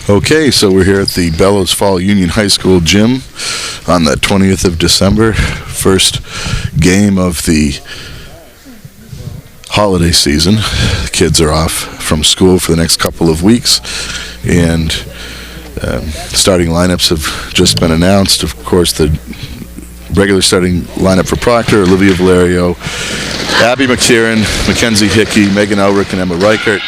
Okay, so we're here at the Bellows Fall Union High School gym on the 20th of December, first game of the holiday season. The kids are off from school for the next couple of weeks, and starting lineups have just been announced. Of course, the regular starting lineup for Proctor: Olivia Valerio, Abby McKieran, Mackenzie Hickey, Megan Elrick, and Emma Reichert.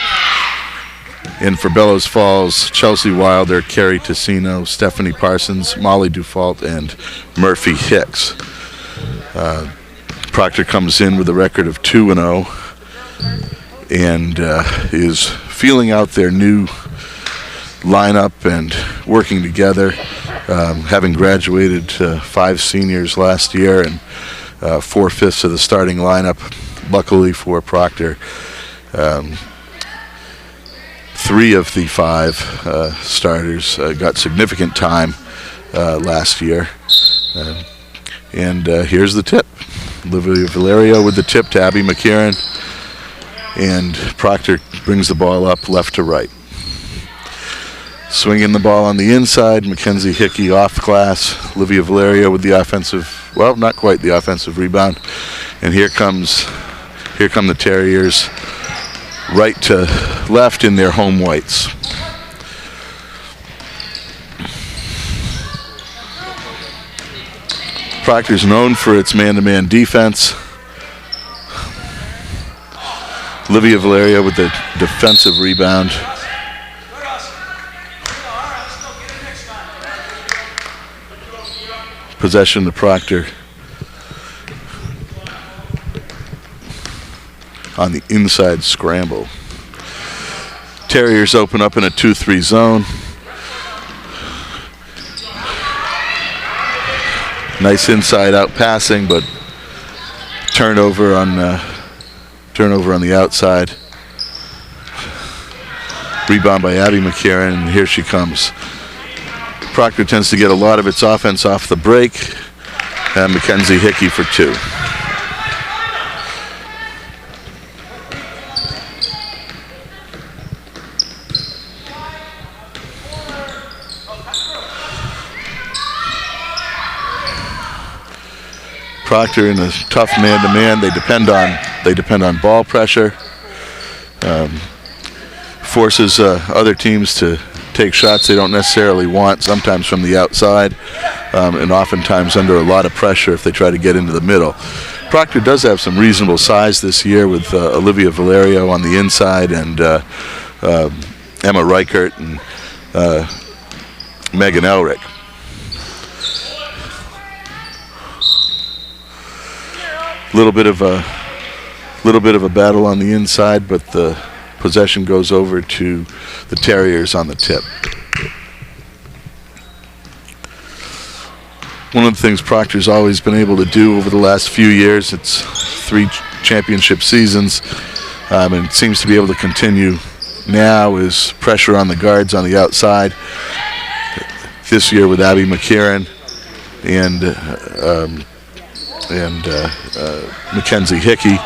And for Bellows Falls, Chelsea Wilder, Carrie Tessino, Stephanie Parsons, Molly Dufault, and Murphy Hicks. Proctor comes in with a record of 2-0 and is feeling out their new lineup and working together, having graduated 5 seniors last year and 4/5 of the starting lineup. Luckily for Proctor, 3 of the 5 starters got significant time last year. And here's the tip. Olivia Valerio with the tip to Abby McKieran. And Proctor brings the ball up left to right. Swinging the ball on the inside, Mackenzie Hickey off glass. Olivia Valerio with the offensive, well, not quite the offensive rebound. And here come the Terriers, right to left in their home whites. Proctor's known for its man-to-man defense. Olivia Valerio with the defensive rebound. Possession to Proctor on the inside scramble. Terriers open up in a 2-3 zone. Nice inside-out passing, but turnover on the outside. Rebound by Abby McCarron, and here she comes. Proctor tends to get a lot of its offense off the break, and Mackenzie Hickey for 2. Proctor in a tough man-to-man. They depend on ball pressure. Forces other teams to take shots they don't necessarily want, sometimes from the outside, and oftentimes under a lot of pressure if they try to get into the middle. Proctor does have some reasonable size this year with Olivia Valerio on the inside and Emma Reichert and Megan Elrick. Little bit of a battle on the inside, but the possession goes over to the Terriers on the tip. One of the things Proctor's always been able to do over the last few years, it's 3 championship seasons, and it seems to be able to continue now, is pressure on the guards on the outside. This year with Abby McCarron and Mackenzie Hickey,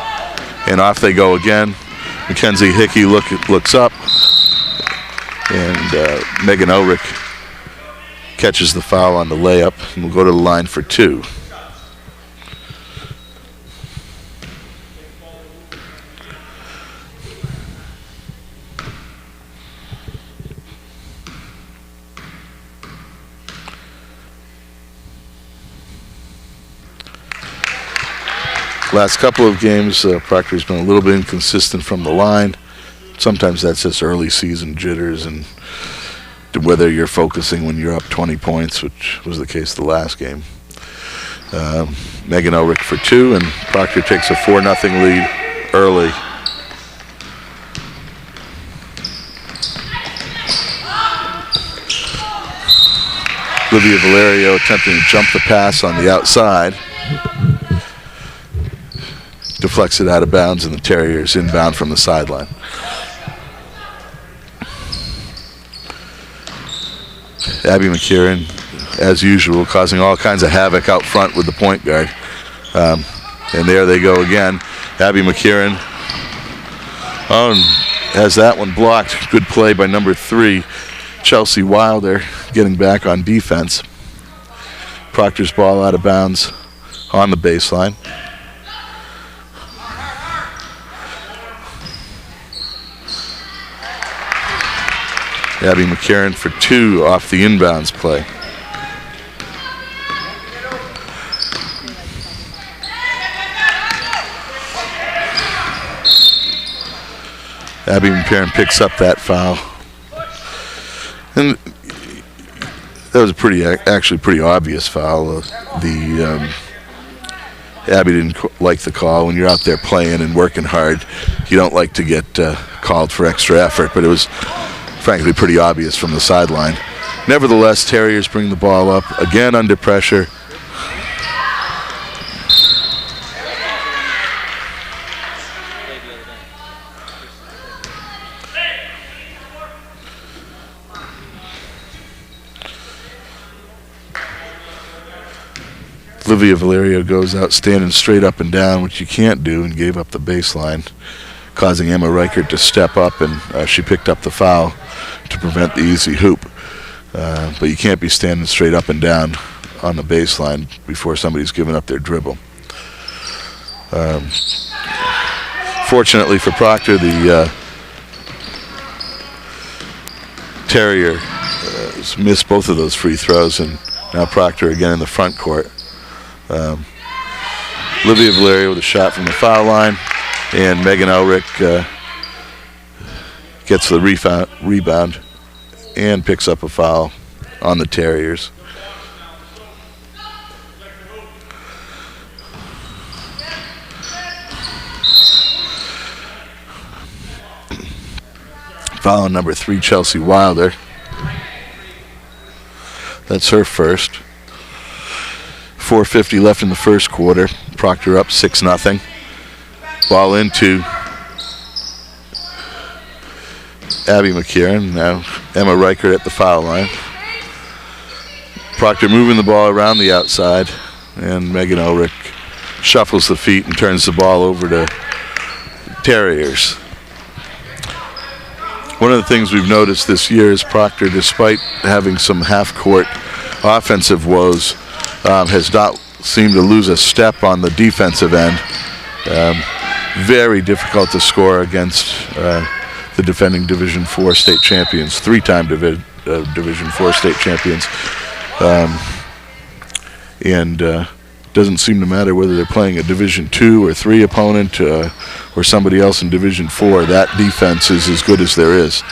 and off they go again. Mackenzie Hickey looks up, and Megan Ulrich catches the foul on the layup, and will go to the line for 2. Last couple of games, Proctor's been a little bit inconsistent from the line. Sometimes that's just early season jitters and whether you're focusing when you're up 20 points, which was the case the last game. Megan Ulrich for 2, and Proctor takes a 4-0 lead early. Olivia Valerio attempting to jump the pass on the outside. Deflects it out of bounds, and the Terriers inbound from the sideline. Abby McCarron, as usual, causing all kinds of havoc out front with the point guard. And there they go again. Abby McCarron has that one blocked. Good play by number 3, Chelsea Wilder, getting back on defense. Proctor's ball out of bounds on the baseline. Abby McCarron for 2 off the inbounds play. Abby McCarron picks up that foul. And that was actually pretty obvious foul. Abby didn't like the call. When you're out there playing and working hard, you don't like to get called for extra effort, but it was frankly pretty obvious from the sideline. Nevertheless, Terriers bring the ball up, again under pressure. Olivia Valerio goes out standing straight up and down, which you can't do, and gave up the baseline, causing Emma Reichert to step up, and she picked up the foul to prevent the easy hoop. But you can't be standing straight up and down on the baseline before somebody's given up their dribble. Fortunately for Proctor, the Terrier missed both of those free throws, and now Proctor again in the front court. Olivia Valerio with a shot from the foul line, and Megan Ulrich gets the rebound and picks up a foul on the Terriers. Foul on number 3, Chelsea Wilder. That's her first. 4:50 left in the first quarter. Proctor up 6-0. Ball into Abby McKieran. Now Emma Reichert at the foul line. Proctor moving the ball around the outside, and Megan Ulrich shuffles the feet and turns the ball over to Terriers. One of the things we've noticed this year is Proctor, despite having some half-court offensive woes, has not seemed to lose a step on the defensive end. Very difficult to score against the defending Division IV state champions, three-time Division IV state champions. Doesn't seem to matter whether they're playing a Division II or III opponent or somebody else in Division IV. That defense is as good as there is.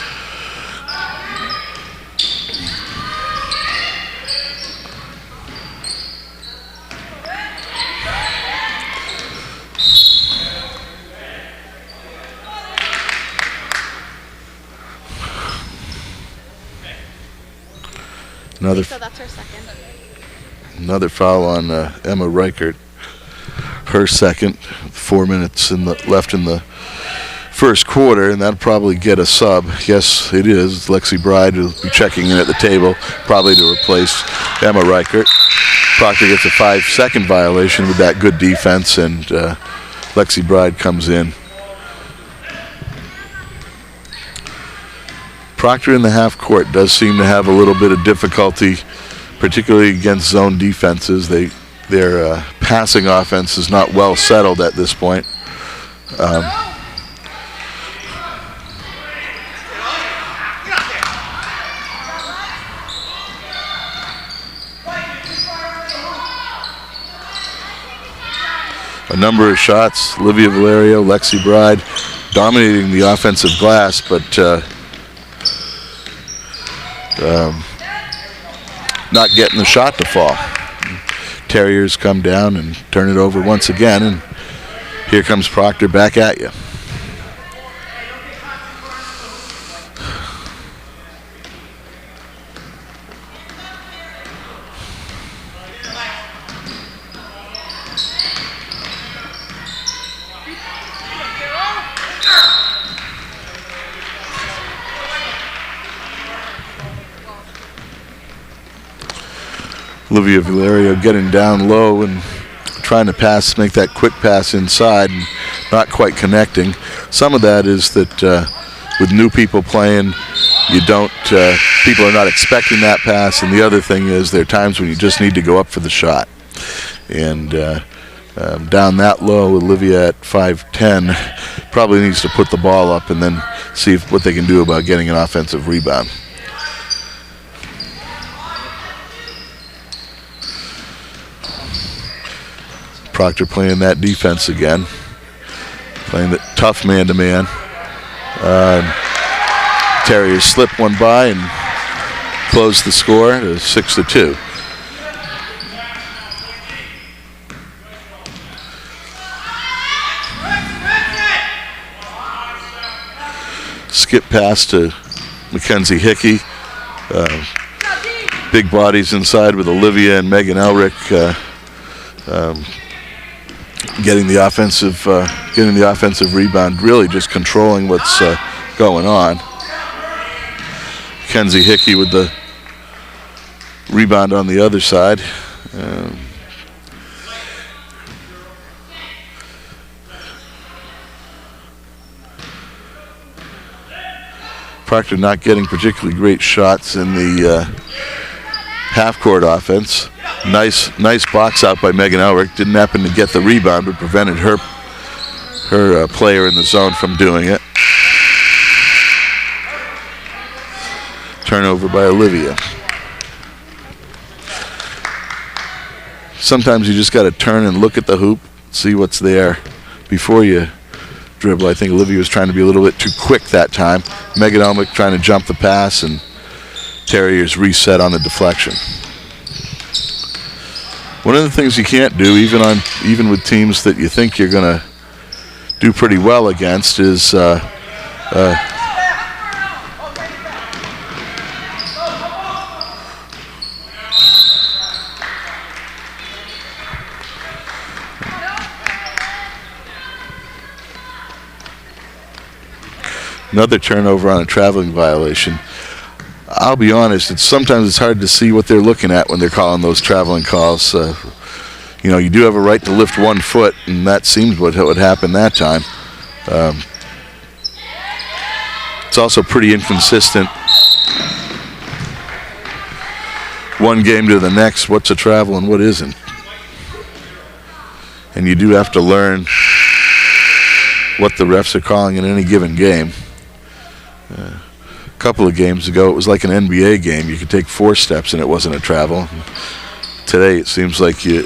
So that's her second. Another foul on Emma Reichert. Her second. 4 minutes left in the first quarter, and that'll probably get a sub. Yes, it is. Lexi Bride will be checking in at the table, probably to replace Emma Reichert. Proctor gets a 5-second violation with that good defense, and Lexi Bride comes in. Proctor in the half court does seem to have a little bit of difficulty, particularly against zone defenses. Their passing offense is not well settled at this point. A number of shots, Olivia Valerio, Lexi Bride dominating the offensive glass, but not getting the shot to fall. Terriers come down and turn it over once again, and here comes Proctor back at you. Olivia Valerio getting down low and trying to pass, make that quick pass inside and not quite connecting. Some of that is that with new people playing, people are not expecting that pass, and the other thing is there are times when you just need to go up for the shot. And down that low, Olivia at 5'10", probably needs to put the ball up and then see what they can do about getting an offensive rebound. Proctor playing that defense again, playing the tough man-to-man. Terriers slip one by and close the score to 6-2. Skip pass to Mackenzie Hickey. Big bodies inside with Olivia and Megan Elric. Getting the offensive rebound, really just controlling what's going on. Mackenzie Hickey with the rebound on the other side. Proctor not getting particularly great shots in the half-court offense. Nice box out by Megan Elric. Didn't happen to get the rebound, but prevented her player in the zone from doing it. Turnover by Olivia. Sometimes you just got to turn and look at the hoop, see what's there before you dribble. I think Olivia was trying to be a little bit too quick that time. Megan Elric trying to jump the pass, and Terriers reset on the deflection. One of the things you can't do, even with teams that you think you're going to do pretty well against, is Another turnover on a traveling violation. I'll be honest, sometimes it's hard to see what they're looking at when they're calling those traveling calls. You do have a right to lift 1 foot, and that seems what would happen that time. It's also pretty inconsistent. One game to the next, what's a travel and what isn't. And you do have to learn what the refs are calling in any given game. A couple of games ago, it was like an NBA game. You could take 4 steps and it wasn't a travel. Today, it seems like you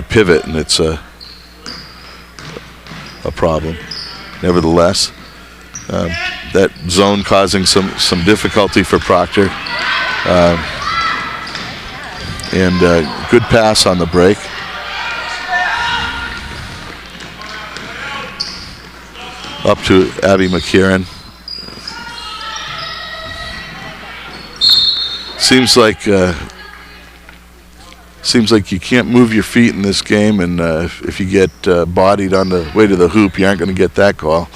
pivot and it's a problem. Nevertheless, that zone causing some difficulty for Proctor. And good pass on the break. Up to Abby McKieran. Seems like you can't move your feet in this game, and if you get bodied on the way to the hoop, you aren't going to get that call.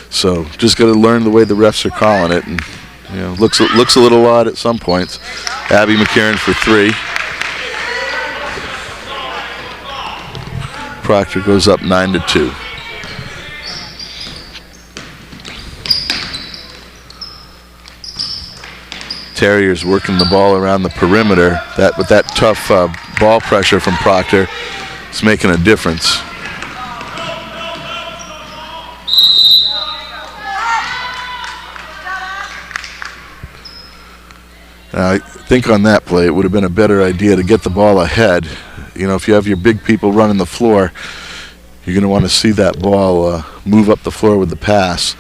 So just got to learn the way the refs are calling it, and looks a little odd at some points. Abby McKieran for 3. Proctor goes up 9-2. Terriers working the ball around the perimeter. With that tough ball pressure from Proctor, it's making a difference. I think on that play, it would have been a better idea to get the ball ahead. If you have your big people running the floor, you're going to want to see that ball move up the floor with the pass.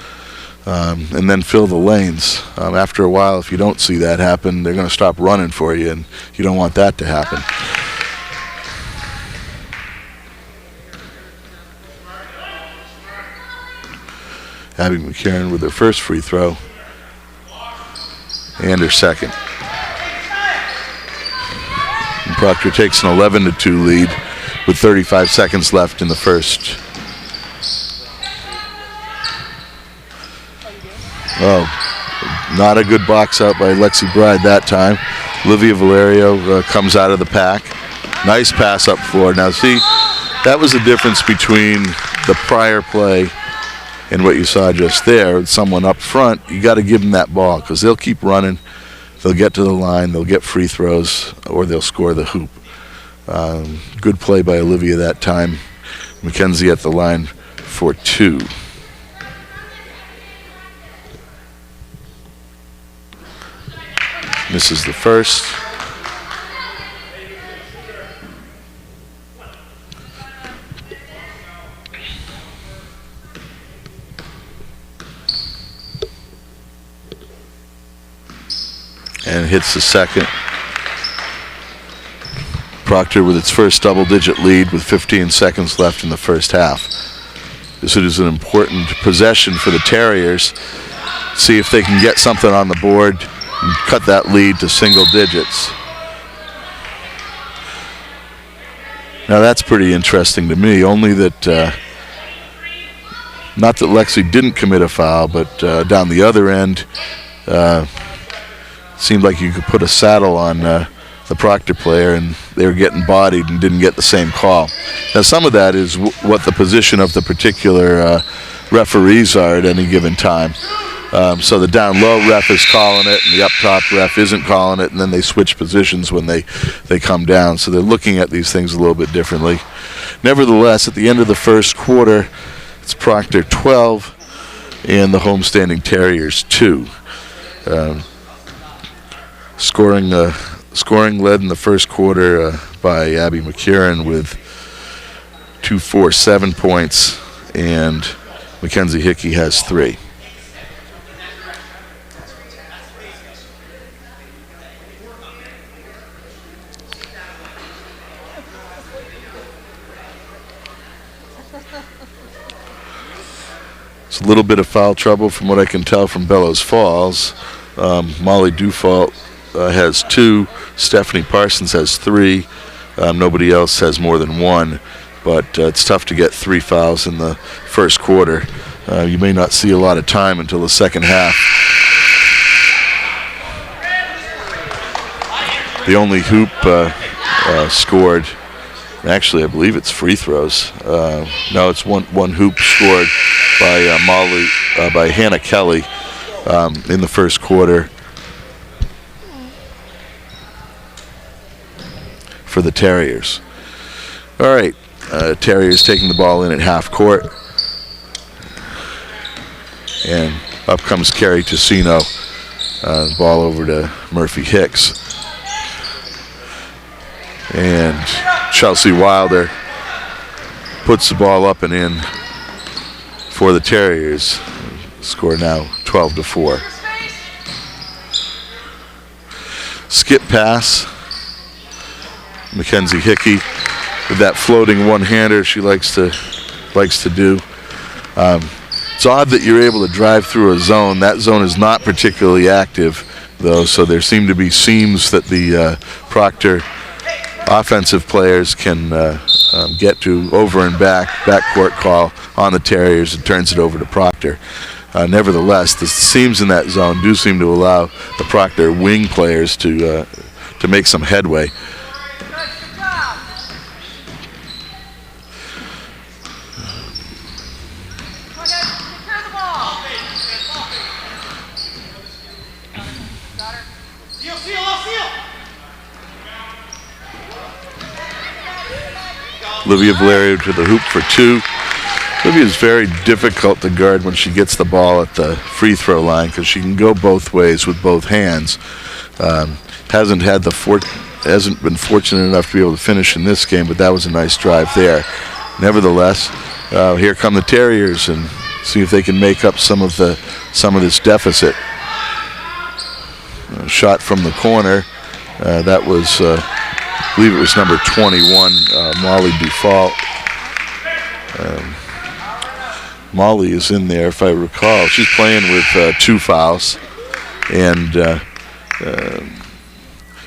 And then fill the lanes. After a while, if you don't see that happen, they're going to stop running for you, and you don't want that to happen. Abby McKieran with her first free throw and her second. And Proctor takes an 11-2 lead with 35 seconds left in the first. Oh, not a good box out by Lexi Bride that time. Olivia Valerio comes out of the pack. Nice pass up floor. Now see, that was the difference between the prior play and what you saw just there. Someone up front, you got to give them that ball because they'll keep running. They'll get to the line, they'll get free throws, or they'll score the hoop. Good play by Olivia that time. Mackenzie at the line for 2. Misses the first. And hits the second. Proctor with its first double-digit lead with 15 seconds left in the first half. This is an important possession for the Terriers. See if they can get something on the board and cut that lead to single digits. Now that's pretty interesting to me, only that, not that Lexi didn't commit a foul, but down the other end, seemed like you could put a saddle on the Proctor player and they were getting bodied and didn't get the same call. Now some of that is what the position of the particular referees are at any given time. So the down low ref is calling it and the up top ref isn't calling it, and then they switch positions when they come down. So they're looking at these things a little bit differently. Nevertheless, at the end of the first quarter, it's Proctor 12 and the homestanding Terriers 2. Scoring led in the first quarter by Abby McKieran with 247 points, and Mackenzie Hickey has 3. It's a little bit of foul trouble from what I can tell from Bellows Falls. Molly Dufault has 2. Stephanie Parsons has 3. Nobody else has more than 1. But it's tough to get 3 fouls in the first quarter. you may not see a lot of time until the second half. The only hoop scored, actually I believe it's free throws. No, it's one hoop scored by by Hannah Kelly in the first quarter for the Terriers. All right, Terriers taking the ball in at half court. And up comes Carrie Ticino. Ball over to Murphy Hicks. And Chelsea Wilder puts the ball up and in for the Terriers. Score now 12-4. Skip pass. Mackenzie Hickey with that floating one-hander she likes to do. It's odd that you're able to drive through a zone. That zone is not particularly active, though, so there seem to be seams that the Proctor offensive players can get to over and backcourt call on the Terriers and turns it over to Proctor. Nevertheless, the seams in that zone do seem to allow the Proctor wing players to make some headway. Olivia Valerio to the hoop for two. Olivia is very difficult to guard when she gets the ball at the free throw line because she can go both ways with both hands. Hasn't been fortunate enough to be able to finish in this game, but that was a nice drive there. Nevertheless, here come the Terriers and see if they can make up some of this deficit. Shot from the corner. That was. I believe it was number 21, Molly Dufault. Molly is in there, if I recall. She's playing with 2 fouls, and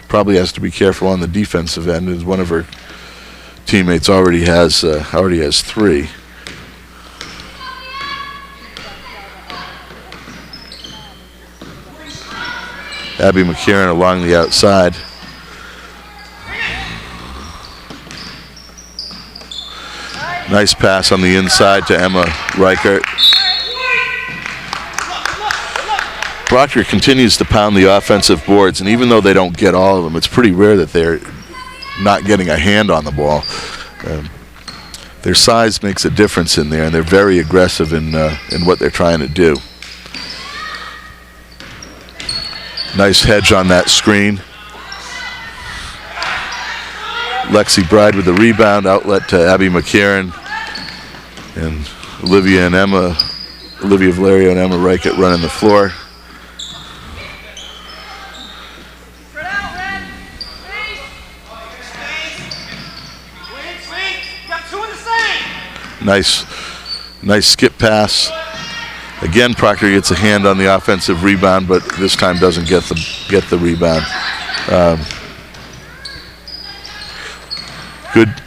probably has to be careful on the defensive end, as one of her teammates already has 3. Abby McCarron along the outside. Nice pass on the inside to Emma Reichert. Proctor continues to pound the offensive boards, and even though they don't get all of them, it's pretty rare that they're not getting a hand on the ball. Their size makes a difference in there, and they're very aggressive in what they're trying to do. Nice hedge on that screen. Lexi Bride with the rebound, outlet to Abby McCarron, and Olivia Valerio and Emma Reichert running the floor. Nice skip pass. Again, Proctor gets a hand on the offensive rebound, but this time doesn't get the rebound.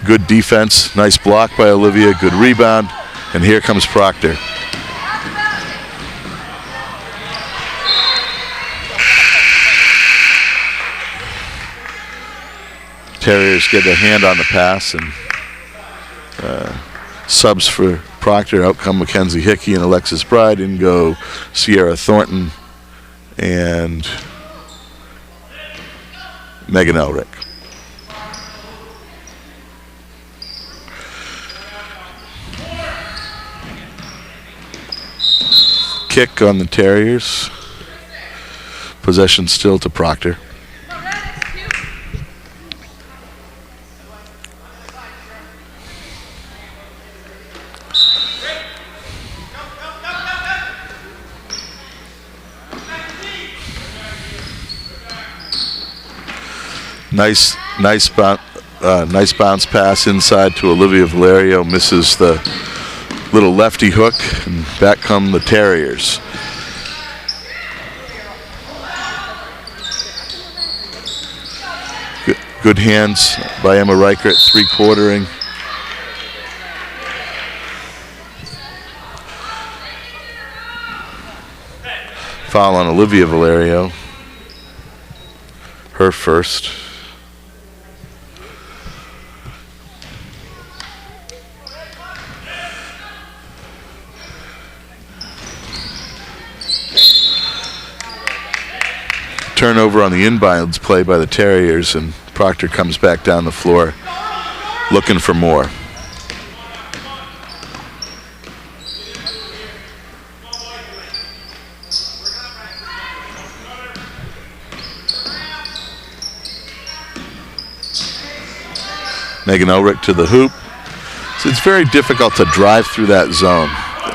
Good defense, nice block by Olivia, good rebound, and here comes Proctor. Terriers get a hand on the pass, and subs for Proctor. Out come Mackenzie Hickey and Alexis Bride, and go Sierra Thornton and Megan Elrick. Kick on the Terriers. Possession still to Proctor. Nice bounce pass inside to Olivia Valerio. Misses the little lefty hook, and back come the Terriers. Good hands by Emma Reichert, 3-quartering. Foul on Olivia Valerio. Her first. Turnover on the inbounds play by the Terriers, and Proctor comes back down the floor looking for more. Megan Elrick to the hoop. So it's very difficult to drive through that zone.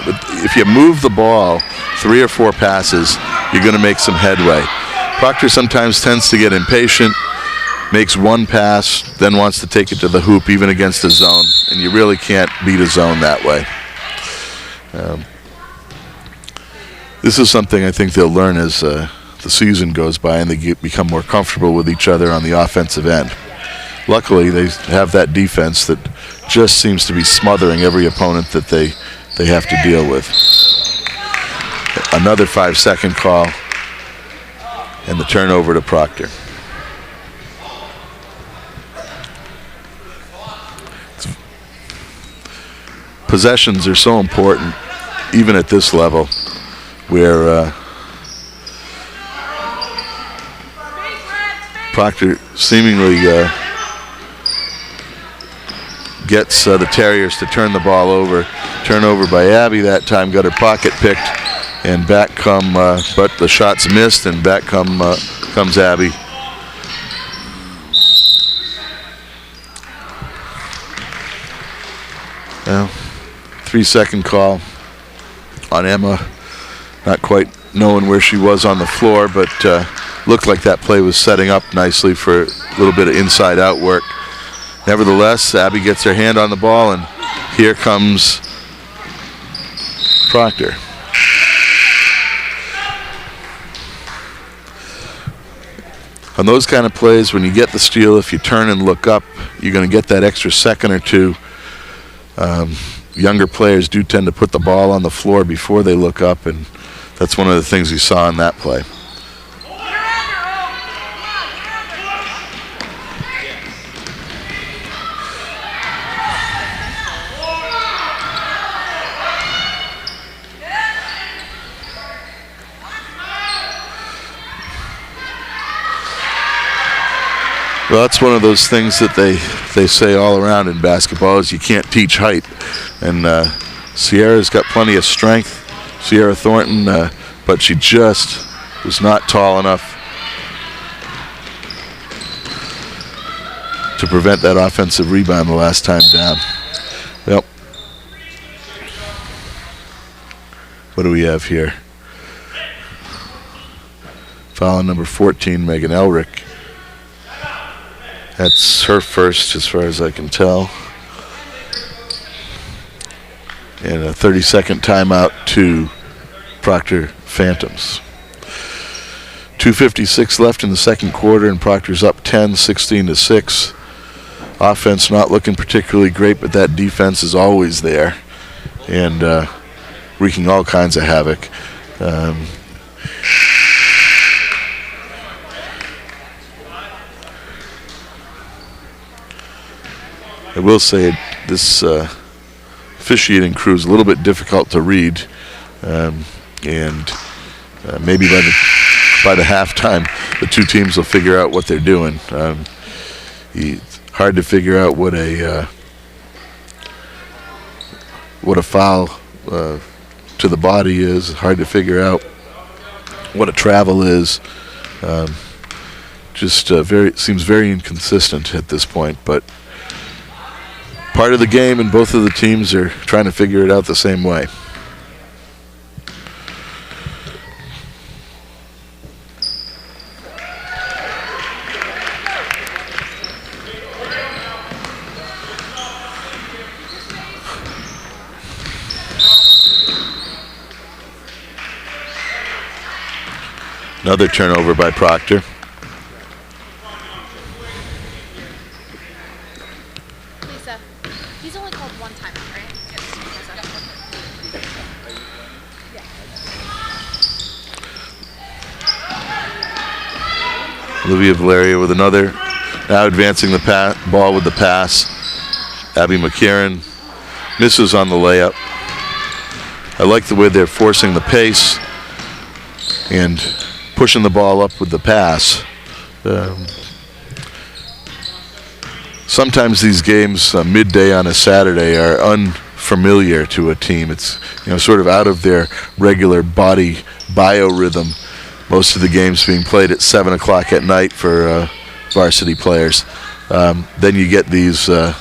But if you move the ball 3 or 4 passes, you're going to make some headway. Proctor sometimes tends to get impatient, makes one pass, then wants to take it to the hoop even against a zone, and you really can't beat a zone that way. This is something I think they'll learn as the season goes by and they become more comfortable with each other on the offensive end. Luckily, they have that defense that just seems to be smothering every opponent that they have to deal with. Another 5-second call, and the turnover to Proctor. Possessions are so important, even at this level, where Proctor seemingly gets the Terriers to turn the ball over. Turnover by Abby that time, got her pocket picked, and back come, but the shot's missed, and back comes Abby. Well, 3-second call on Emma, not quite knowing where she was on the floor, but looked like that play was setting up nicely for a little bit of inside-out work. Nevertheless, Abby gets her hand on the ball, and here comes Proctor. On those kind of plays, when you get the steal, if you turn and look up, you're going to get that extra second or two. Younger players do tend to put the ball on the floor before they look up, and that's one of the things you saw in that play. Well, that's one of those things that they say all around in basketball is you can't teach height. And Sierra's got plenty of strength, Sierra Thornton, but she just was not tall enough to prevent that offensive rebound the last time down. Well, what do we have here? Foul on number 14, Megan Elrick. That's her first as far as I can tell. And a 30-second timeout to Proctor Phantoms. 2:56 left in the second quarter, and Proctor's up 10, 16-6. Offense not looking particularly great, but that defense is always there and wreaking all kinds of havoc. I will say this officiating crew is a little bit difficult to read, and maybe by the halftime, the two teams will figure out what they're doing. It's hard to figure out what a foul to the body is. Hard to figure out what a travel is. Seems very inconsistent at this point, but part of the game, and both of the teams are trying to figure it out the same way. Another turnover by Proctor. He's only called one time, right? Yes. Olivia Valeria with another. Now advancing the ball with the pass. Abby McCarron misses on the layup. I like the way they're forcing the pace and pushing the ball up with the pass. Sometimes these games midday on a Saturday are unfamiliar to a team. It's sort of out of their regular body biorhythm. Most of the games being played at 7 o'clock at night for varsity players. Then you get these a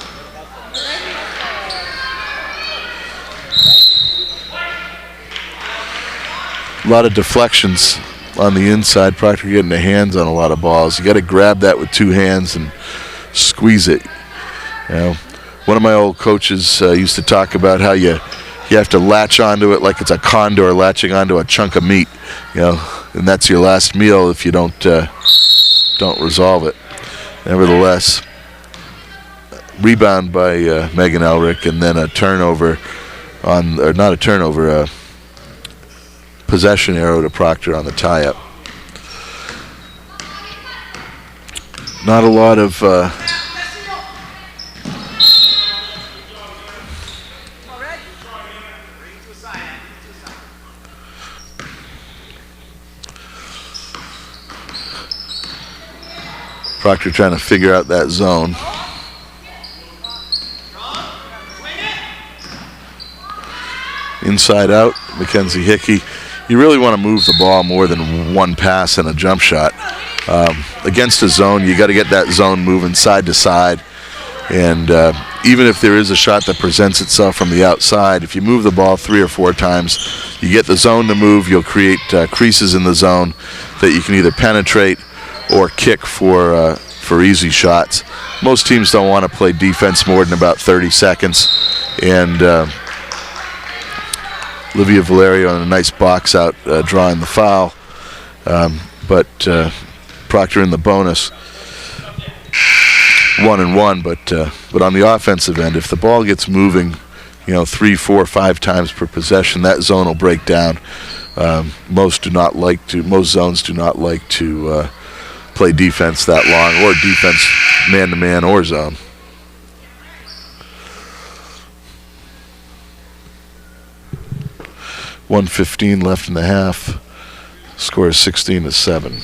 lot of deflections on the inside. Proctor getting their hands on a lot of balls. You got to grab that with two hands and squeeze it. One of my old coaches used to talk about how you have to latch onto it like it's a condor latching onto a chunk of meat, and that's your last meal if you don't resolve it. Nevertheless, rebound by Megan Elric, and then a turnover a possession arrow to Proctor on the tie-up. Not a lot of Proctor trying to figure out that zone. Inside out, Mackenzie Hickey. You really want to move the ball more than one pass and a jump shot. Against a zone, you got to get that zone moving side to side. And even if there is a shot that presents itself from the outside, if you move the ball 3 or 4 times, you get the zone to move, you'll create creases in the zone that you can either penetrate or kick for easy shots. Most teams don't want to play defense more than about 30 seconds. And Olivia Valerio on a nice box out drawing the foul. But Proctor in the bonus. 1-1, but on the offensive end, if the ball gets moving, 3, 4, 5 times per possession, that zone will break down. Most zones do not like to play defense that long, or defense man-to-man or zone. .115 left in the half. Score is 16-7.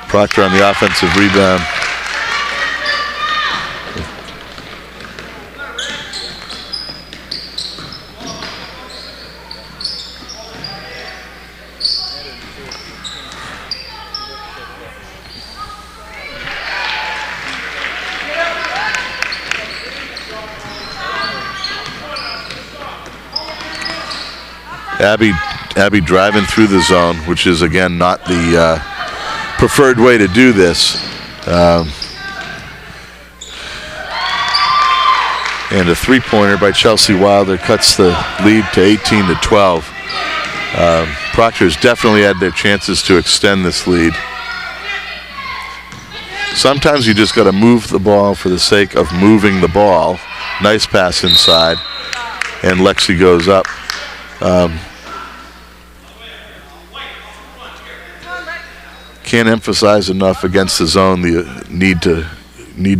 Proctor on the offensive rebound. Abby driving through the zone, which is again not the preferred way to do this. And a three-pointer by Chelsea Wilder cuts the lead to 18-12. Proctor's definitely had their chances to extend this lead. Sometimes you just got to move the ball for the sake of moving the ball. Nice pass inside, and Lexi goes up. Can't emphasize enough against the zone the need to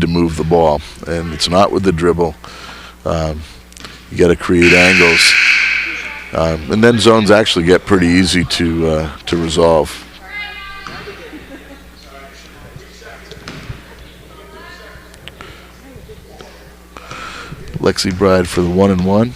move the ball, and it's not with the dribble. You got to create angles, and then zones actually get pretty easy to resolve. Lexi Bride for the 1-1.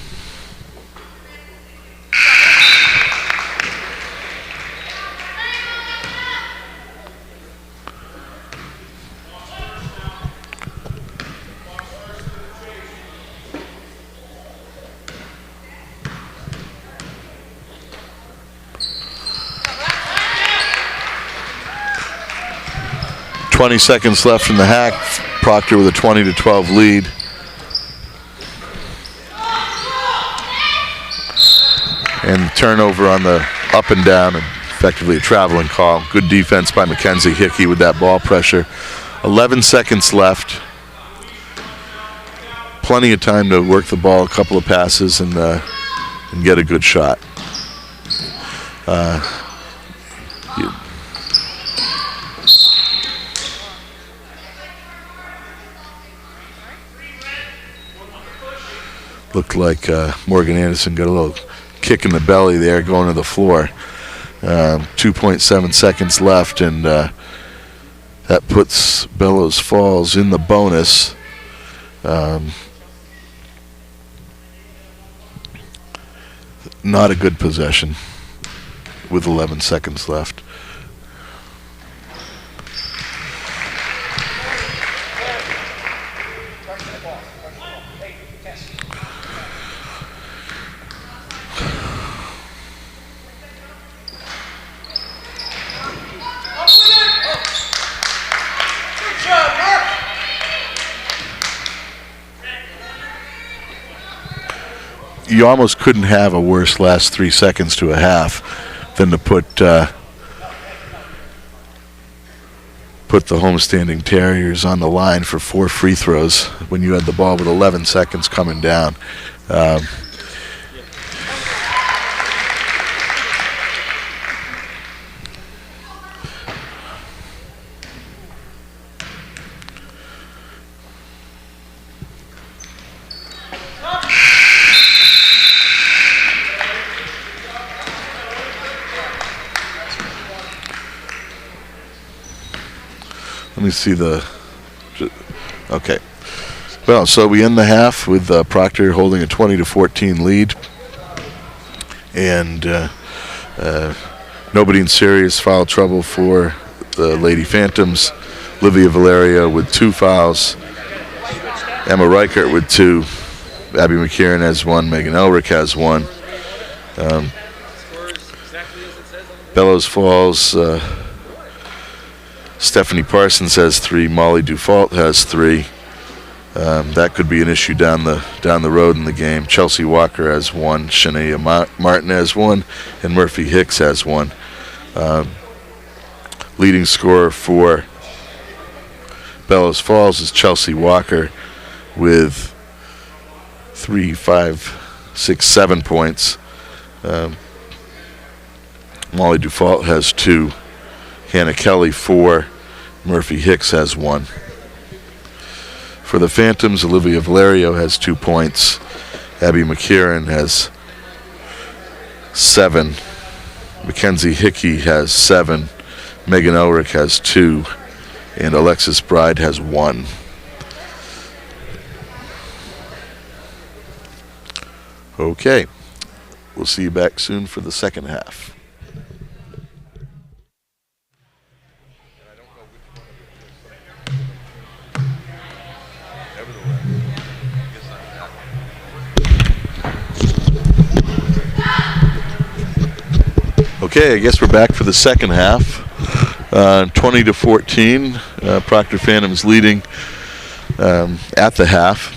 .20 seconds left in the hack. Proctor with a 20-12 lead. And turnover on the up and down, and effectively a traveling call. Good defense by Mackenzie Hickey with that ball pressure. 11 seconds left. Plenty of time to work the ball, a couple of passes, and get a good shot. Looked like Morgan Anderson got a little kick in the belly there going to the floor. 2.7 seconds left, and that puts Bellows Falls in the bonus. Not a good possession with 11 seconds left. You almost couldn't have a worse last 3 seconds to a half than to put the homestanding Terriers on the line for 4 free throws when you had the ball with 11 seconds coming down. Let me see okay. Well, so we end the half with Proctor holding a 20-14 lead, and nobody in serious foul trouble for the Lady Phantoms. Livia Valerio with 2 fouls, Emma Reichert with 2, Abby McKieran has 1, Megan Elrick has 1. Bellows Falls, Stephanie Parsons has 3. Molly Dufault has 3. That could be an issue down the road in the game. Chelsea Walker has 1. Shania Martin has 1, and Murphy Hicks has 1. Leading scorer for Bellows Falls is Chelsea Walker with 3, 5, 6, 7 points. Molly Dufault has 2. Hannah Kelly 4, Murphy Hicks has 1. For the Phantoms, Olivia Valerio has 2 points. Abby McKieran has 7. Mackenzie Hickey has 7. Megan Elrick has 2. And Alexis Bride has 1. Okay. We'll see you back soon for the second half. Okay, I guess we're back for the second half. 20-14. Proctor Phantoms leading at the half.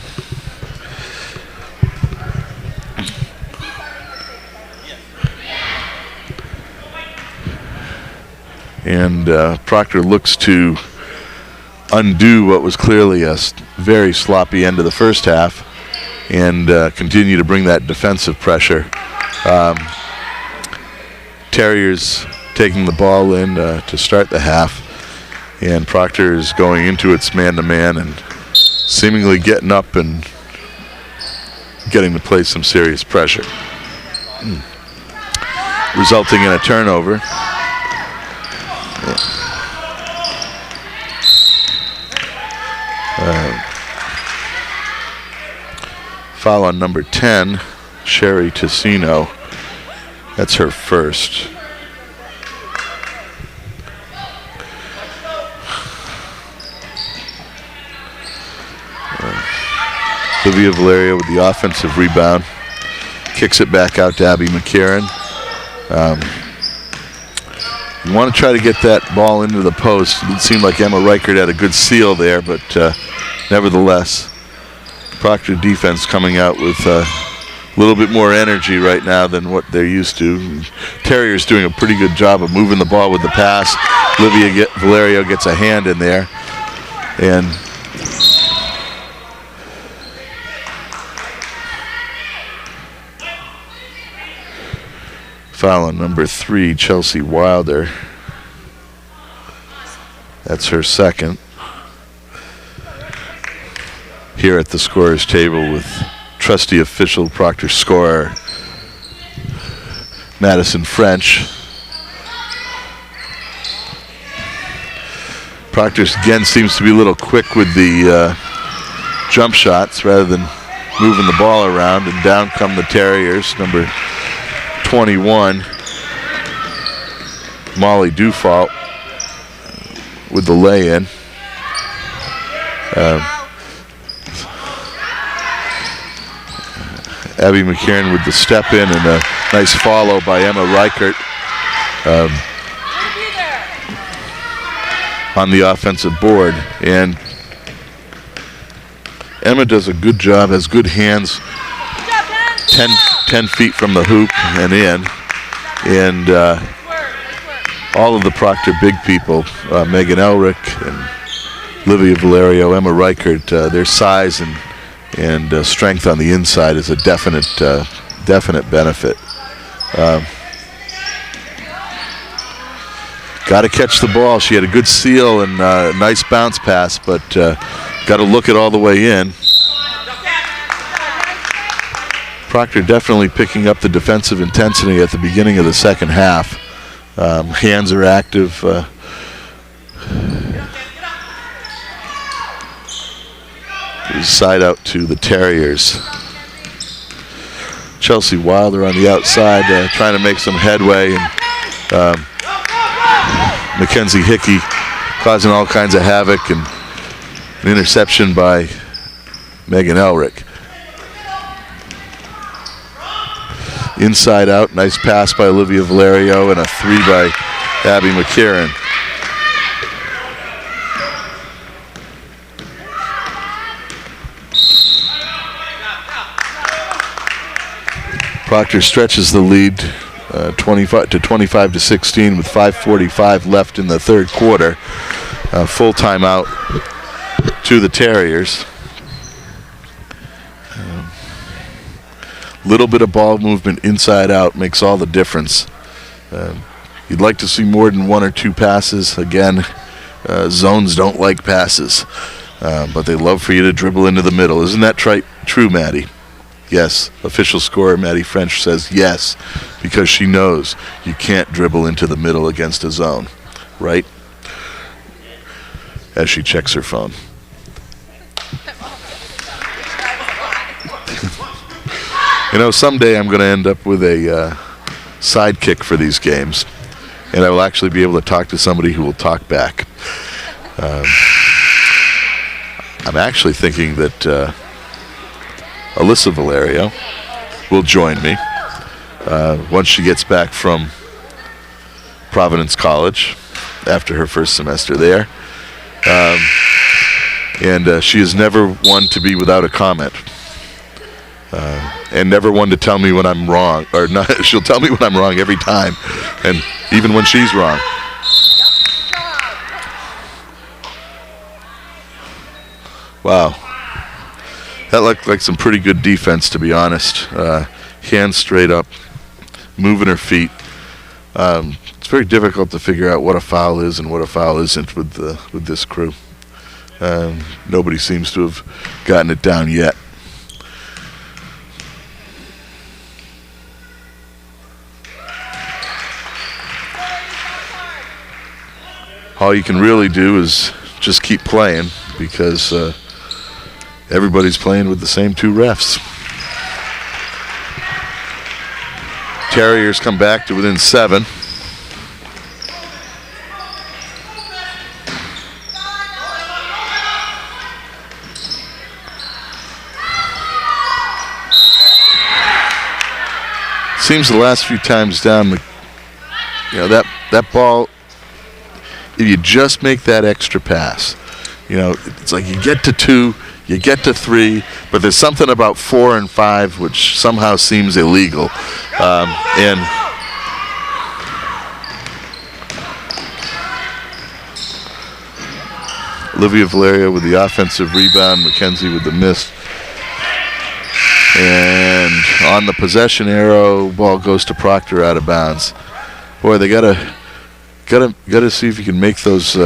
And Proctor looks to undo what was clearly a very sloppy end of the first half and continue to bring that defensive pressure. Terriers taking the ball in to start the half, and Proctor is going into its man-to-man and seemingly getting up and getting to play some serious pressure, resulting in a turnover. Foul on number 10, Sherry Ticino. That's her first. Livia Valerio with the offensive rebound. Kicks it back out to Abby McKieran. You want to try to get that ball into the post. It didn't seem like Emma Reichert had a good seal there, but nevertheless, Proctor defense coming out with a little bit more energy right now than what they're used to. Terriers doing a pretty good job of moving the ball with the pass. Livia Valerio gets a hand in there, and Foul on number 3, Chelsea Wilder. That's her second. Here at the scorer's table with trusty official Proctor scorer Madison French. Proctor again seems to be a little quick with the jump shots rather than moving the ball around, and down come the Terriers. Number 21, Molly Dufault with the lay-in. Abby McKieran with the step in, and a nice follow by Emma Reichert on the offensive board. And Emma does a good job, has good hands, 10 feet from the hoop and in. And all of the Proctor big people, Megan Elrick and Livia Valerio, Emma Reichert, their size and strength on the inside is a definite benefit. Got to catch the ball. She had a good seal and a nice bounce pass, but got to look it all the way in. Proctor definitely picking up the defensive intensity at the beginning of the second half. Hands are active. Side out to the Terriers. Chelsea Wilder on the outside trying to make some headway, and Mackenzie Hickey causing all kinds of havoc, and an interception by Megan Elrick. Inside out, nice pass by Olivia Valerio, and a 3 by Abby McKieran. Proctor stretches the lead 25 to 16 with 5:45 left in the third quarter. Full timeout to the Terriers. Little bit of ball movement inside out makes all the difference. You'd like to see more than 1 or 2 passes. Again, zones don't like passes, but they love for you to dribble into the middle. Isn't that true, Maddie? Yes, official scorer Maddie French says yes, because she knows you can't dribble into the middle against a zone, right? As she checks her phone. You know, someday I'm going to end up with a sidekick for these games, and I will actually be able to talk to somebody who will talk back. I'm actually thinking that Alyssa Valerio will join me once she gets back from Providence College after her first semester there. And she is never one to be without a comment. And never one to tell me when I'm wrong, or not. She'll tell me when I'm wrong every time, and even when she's wrong. Wow. That looked like some pretty good defense, to be honest. Hands straight up, moving her feet. It's very difficult to figure out what a foul is and what a foul isn't with this crew. Nobody seems to have gotten it down yet. All you can really do is just keep playing, because everybody's playing with the same 2 refs. Terriers come back to within 7. Seems the last few times down, that ball, if you just make that extra pass, it's like you get to 2, you get to 3, but there's something about 4 and 5 which somehow seems illegal. And Olivia Valerio with the offensive rebound, Mackenzie with the miss. And on the possession arrow, ball goes to Proctor out of bounds. Boy, they gotta see if you can make those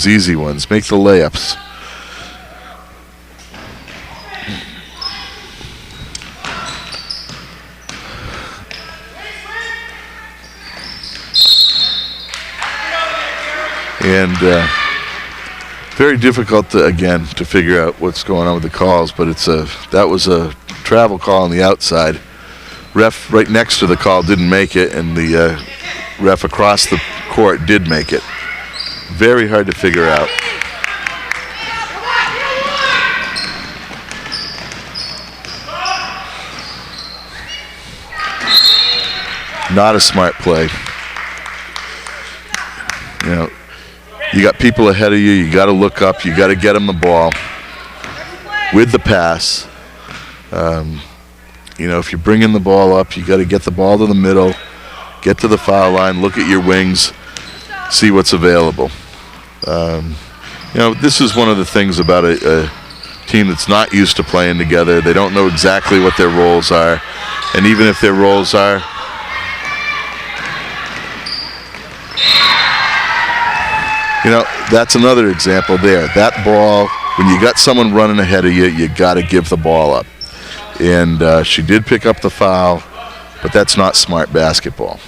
easy ones, make the layups. And very difficult to figure out what's going on with the calls, but that was a travel call on the outside. Ref right next to the call didn't make it, and the ref across the court did make it. Very hard to figure out. Not a smart play. You know, you got people ahead of you. You got to look up. You got to get them the ball with the pass. You know, if you're bringing the ball up, you got to get the ball to the middle, get to the foul line, look at your wings, see what's available. You know, this is one of the things about a team that's not used to playing together. They don't know exactly what their roles are, and even if their roles are, you know, that's another example there. That ball, when you got someone running ahead of you, you got to give the ball up. And she did pick up the foul, but that's not smart basketball.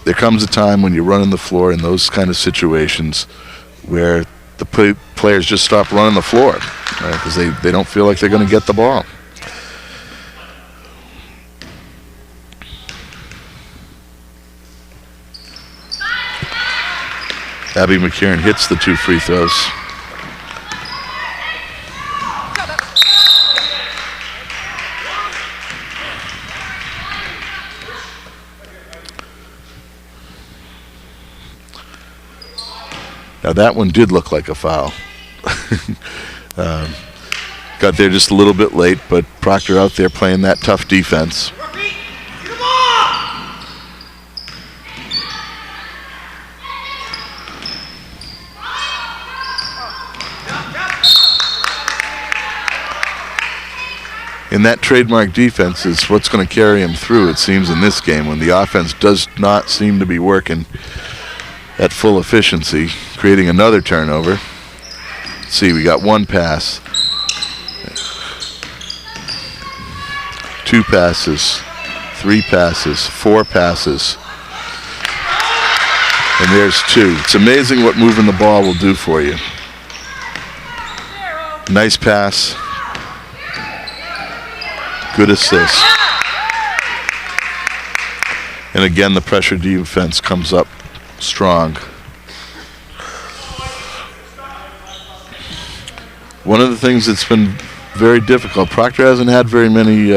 There comes a time when you're running the floor in those kind of situations where the players just stop running the floor because they don't feel like they're going to get the ball. Abby McKieran hits the 2 free throws. Now that one did look like a foul. Got there just a little bit late, but Proctor out there playing that tough defense. And that trademark defense is what's going to carry him through, it seems, in this game when the offense does not seem to be working at full efficiency, creating another turnover. Let's see, we got 1 pass, 2 passes, 3 passes, 4 passes, and there's 2. It's amazing what moving the ball will do for you. Nice pass. Good assist. And again, the pressure defense comes up strong. One of the things that's been very difficult, Proctor hasn't had very many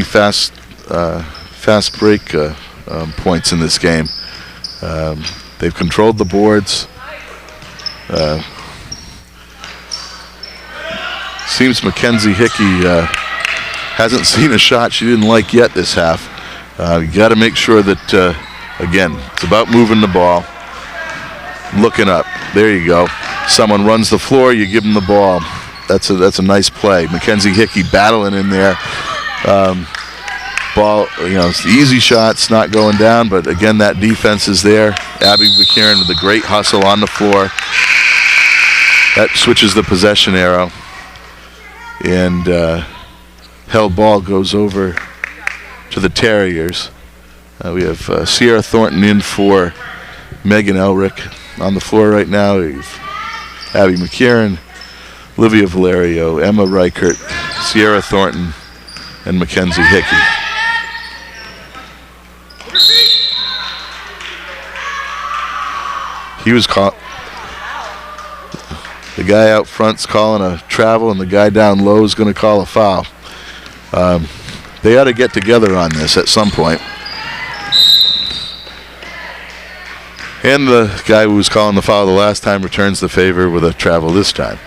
fast break points in this game. They've controlled the boards. Seems Mackenzie Hickey hasn't seen a shot she didn't like yet this half. You got to make sure that, again, it's about moving the ball, looking up. There you go. Someone runs the floor, you give them the ball. That's a nice play. Mackenzie Hickey battling in there. Ball, you know, it's the easy shots not going down, but again, that defense is there. Abby McKieran with a great hustle on the floor. That switches the possession arrow. And held ball goes over to the Terriers. We have Sierra Thornton in for Megan Elrick. On the floor right now, we have Abby McKieran, Olivia Valerio, Emma Reichert, Sierra Thornton, and Mackenzie Hickey. He was caught. The guy out front's calling a travel, and the guy down low is going to call a foul. They ought to get together on this at some point. And the guy who was calling the foul the last time returns the favor with a travel this time.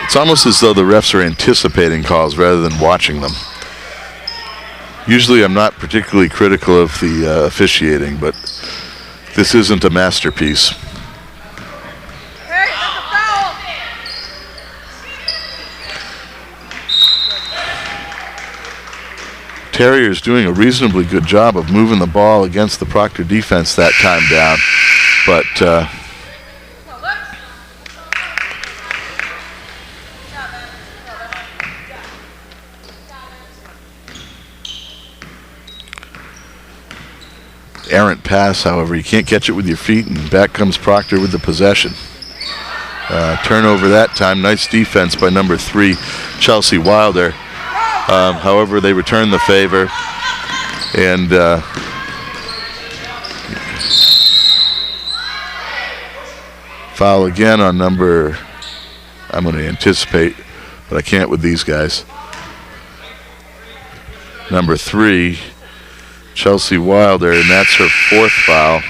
It's almost as though the refs are anticipating calls rather than watching them. Usually I'm not particularly critical of the officiating, but This isn't a masterpiece. Terriers doing a reasonably good job of moving the ball against the Proctor defense that time down, but errant pass, however, you can't catch it with your feet, and back comes Proctor with the possession. Turnover that time. Nice defense by number 3, Chelsea Wilder. However, they return the favor, and foul again on number, I'm going to anticipate, but I can't with these guys. Number 3, Chelsea Wilder, and that's her 4th foul.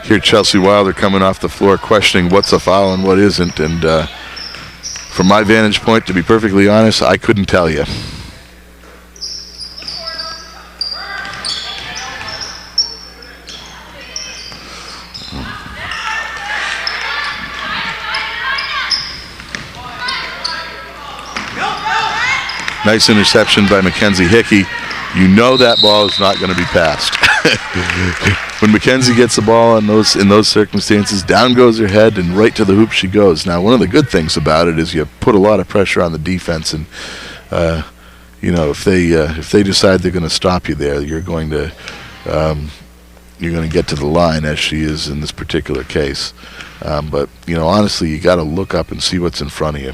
Here Chelsea Wilder coming off the floor questioning what's a foul and what isn't, and from my vantage point, to be perfectly honest, I couldn't tell you. Nice interception by Mackenzie Hickey. You know that ball is not going to be passed. When Mackenzie gets the ball in those circumstances, down goes her head and right to the hoop she goes. Now, one of the good things about it is you put a lot of pressure on the defense, and if they decide they're going to stop you there, you're going to get to the line, as she is in this particular case. But honestly, you got to look up and see what's in front of you.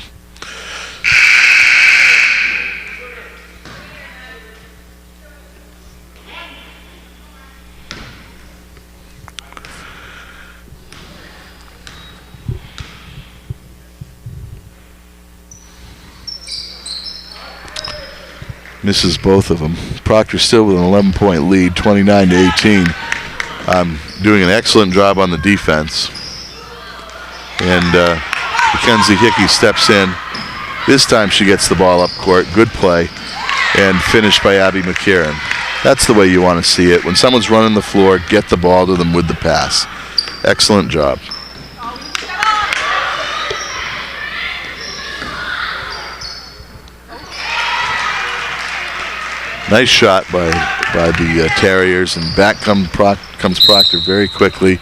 Misses both of them. Proctor still with an 11-point lead, 29-18. Doing an excellent job on the defense. And Mackenzie Hickey steps in. This time she gets the ball up court. Good play. And finished by Abby McKieran. That's the way you want to see it. When someone's running the floor, get the ball to them with the pass. Excellent job. Nice shot by the Terriers, and back comes Proctor very quickly.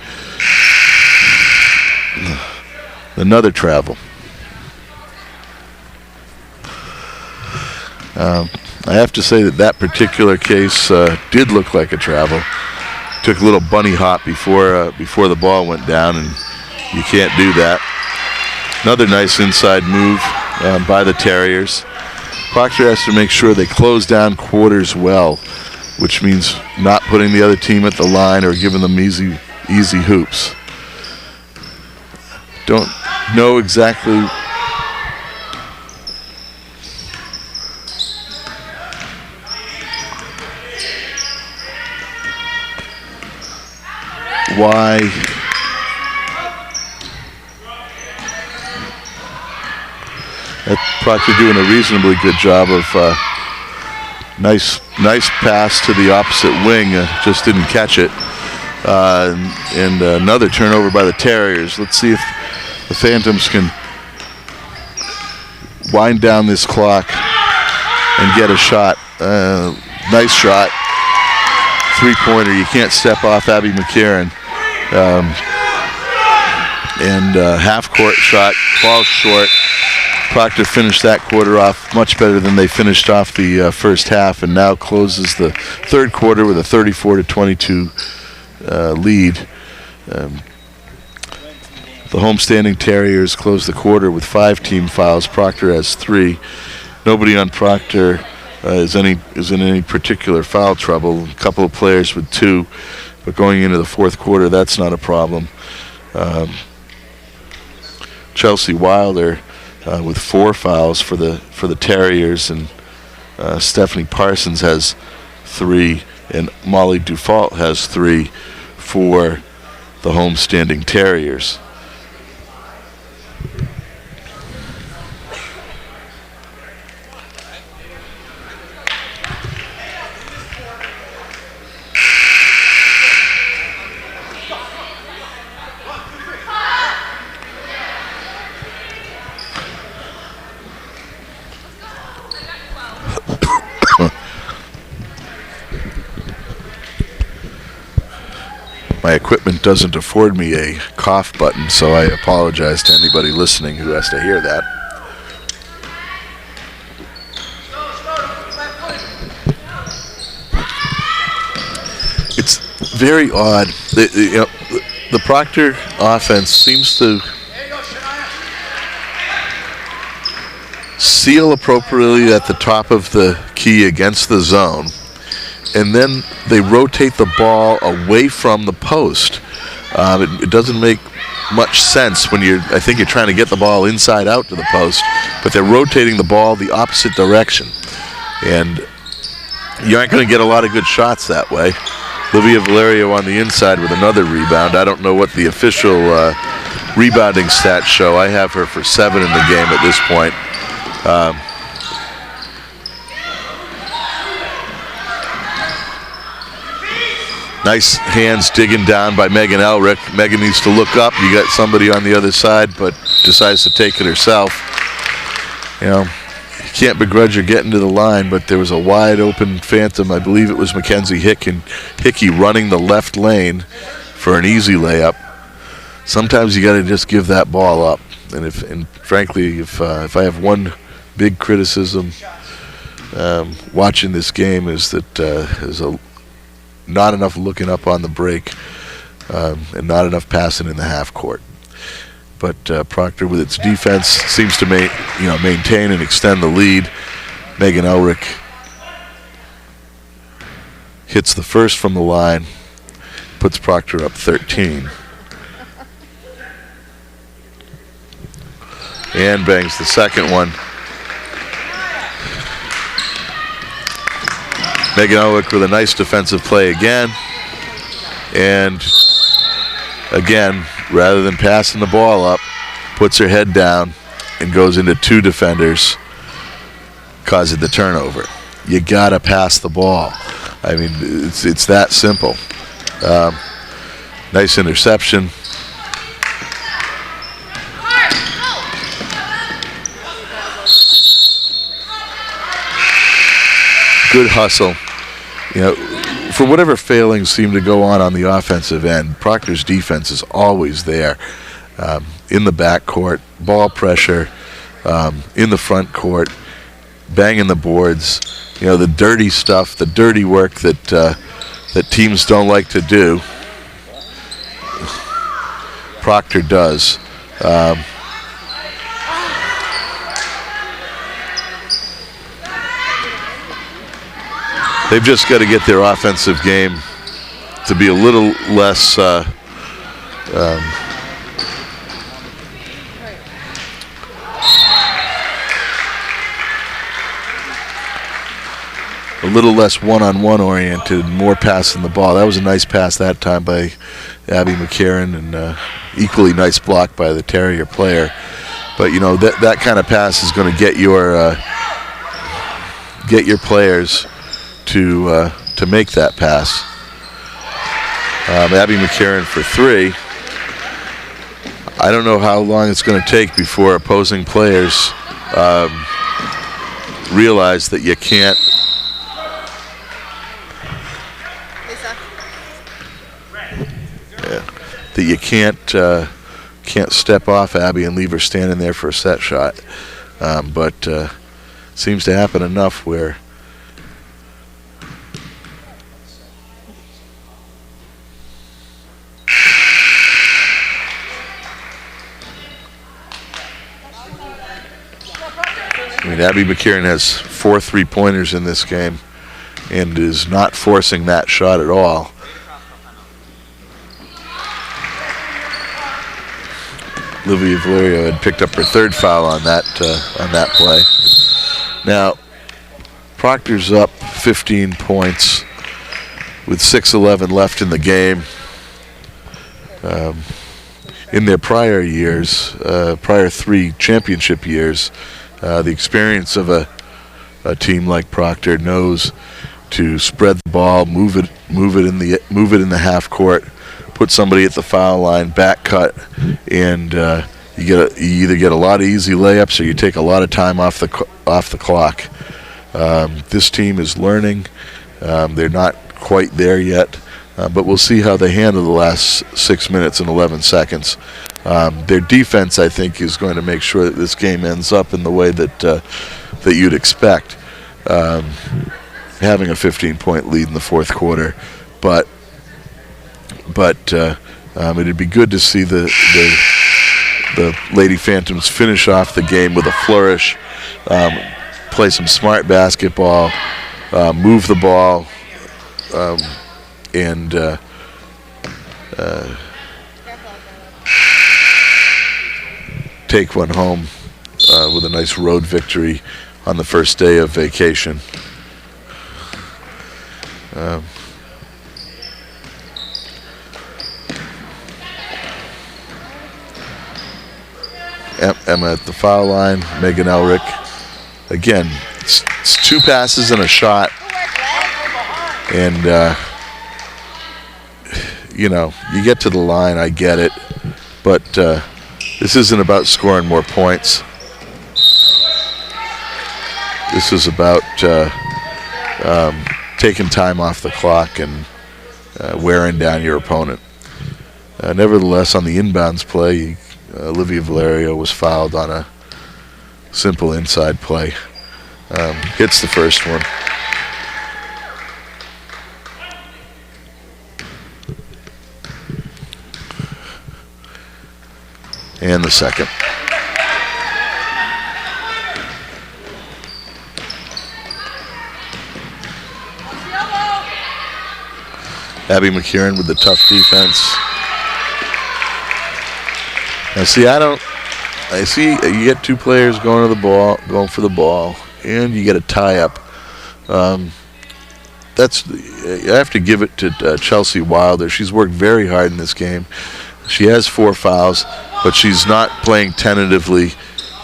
Another travel. I have to say that particular case did look like a travel. Took a little bunny hop before the ball went down, and you can't do that. Another nice inside move by the Terriers. Proctor has to make sure they close down quarters well, which means not putting the other team at the line or giving them easy hoops. Don't know exactly why Proctor doing a reasonably good job of nice pass to the opposite wing, just didn't catch it. And another turnover by the Terriers. Let's see if the Phantoms can wind down this clock and get a shot. Nice shot. 3-pointer. You can't step off Abby McKieran. And half-court shot falls short. Proctor finished that quarter off much better than they finished off the first half, and now closes the third quarter with a 34-22 lead. The homestanding Terriers close the quarter with 5 team fouls. Proctor has 3. Nobody on Proctor is in any particular foul trouble. A couple of players with 2, but going into the fourth quarter, that's not a problem. Chelsea Wilder with 4 fouls for the Terriers, and Stephanie Parsons has 3, and Molly Dufault has 3 for the homestanding Terriers. my equipment doesn't afford me a cough button, so I apologize to anybody listening who has to hear that. It's very odd. The Proctor offense seems to seal appropriately at the top of the key against the zone, and then they rotate the ball away from the post. It doesn't make much sense when I think you're trying to get the ball inside out to the post, but they're rotating the ball the opposite direction, and you aren't going to get a lot of good shots that way. Livia Valerio on the inside with another rebound. I don't know what the official rebounding stats show. I have her for 7 in the game at this point. Nice hands digging down by Megan Elrick. Megan needs to look up. You got somebody on the other side, but decides to take it herself. You can't begrudge her getting to the line, but there was a wide open phantom. I believe it was Mackenzie Hickey running the left lane for an easy layup. Sometimes you got to just give that ball up. And frankly, if I have one big criticism watching this game is that there's not enough looking up on the break and not enough passing in the half court. But Proctor, with its defense, seems to maintain and extend the lead. Megan Elrick hits the first from the line, puts Proctor up 13. And bangs the second one. Megan Elrick with a nice defensive play again. And again, rather than passing the ball up, puts her head down and goes into 2 defenders, causing the turnover. You gotta pass the ball. I mean, it's that simple. Nice interception. Good hustle. For whatever failings seem to go on the offensive end, Proctor's defense is always there. In the backcourt, ball pressure, in the front court, banging the boards. The dirty stuff, the dirty work that teams don't like to do. Proctor does. They've just got to get their offensive game to be a little less one-on-one oriented, more passing the ball. That was a nice pass that time by Abby McCarron, and equally nice block by the Terrier player. But that kind of pass is going to get your players to make that pass. Abby McCarron for 3. I don't know how long it's going to take before opposing players realize that you can't can't step off Abby and leave her standing there for a set shot. But seems to happen enough where Abby McCarron has 4 3-pointers in this game and is not forcing that shot at all. Livia Valerio had picked up her 3rd foul on that play. Now, Proctor's up 15 points with 6:11 left in the game. In their prior years, prior 3 championship years, the experience of a team like Proctor knows to spread the ball, move it in the half court, put somebody at the foul line, back cut, and you either get a lot of easy layups or you take a lot of time off the clock. This team is learning. They're not quite there yet. but we'll see how they handle the last 6 minutes and 11 seconds. Their defense, I think, is going to make sure that this game ends up in the way that you'd expect, having a 15-point lead in the fourth quarter. But it'd be good to see the Lady Phantoms finish off the game with a flourish, play some smart basketball, move the ball, and take one home with a nice road victory on the first day of vacation. Emma at the foul line, Megan Elric. Again, it's 2 passes and a shot. And, you get to the line, I get it. But this isn't about scoring more points. This is about taking time off the clock and wearing down your opponent. Nevertheless, on the inbounds play, Olivia Valerio was fouled on a simple inside play. Hits the first one. And the second. Abby McKieran with the tough defense. I see you get 2 players going for the ball, and you get a tie-up. You have to give it to Chelsea Wilder. She's worked very hard in this game. She has 4 fouls, but she's not playing tentatively,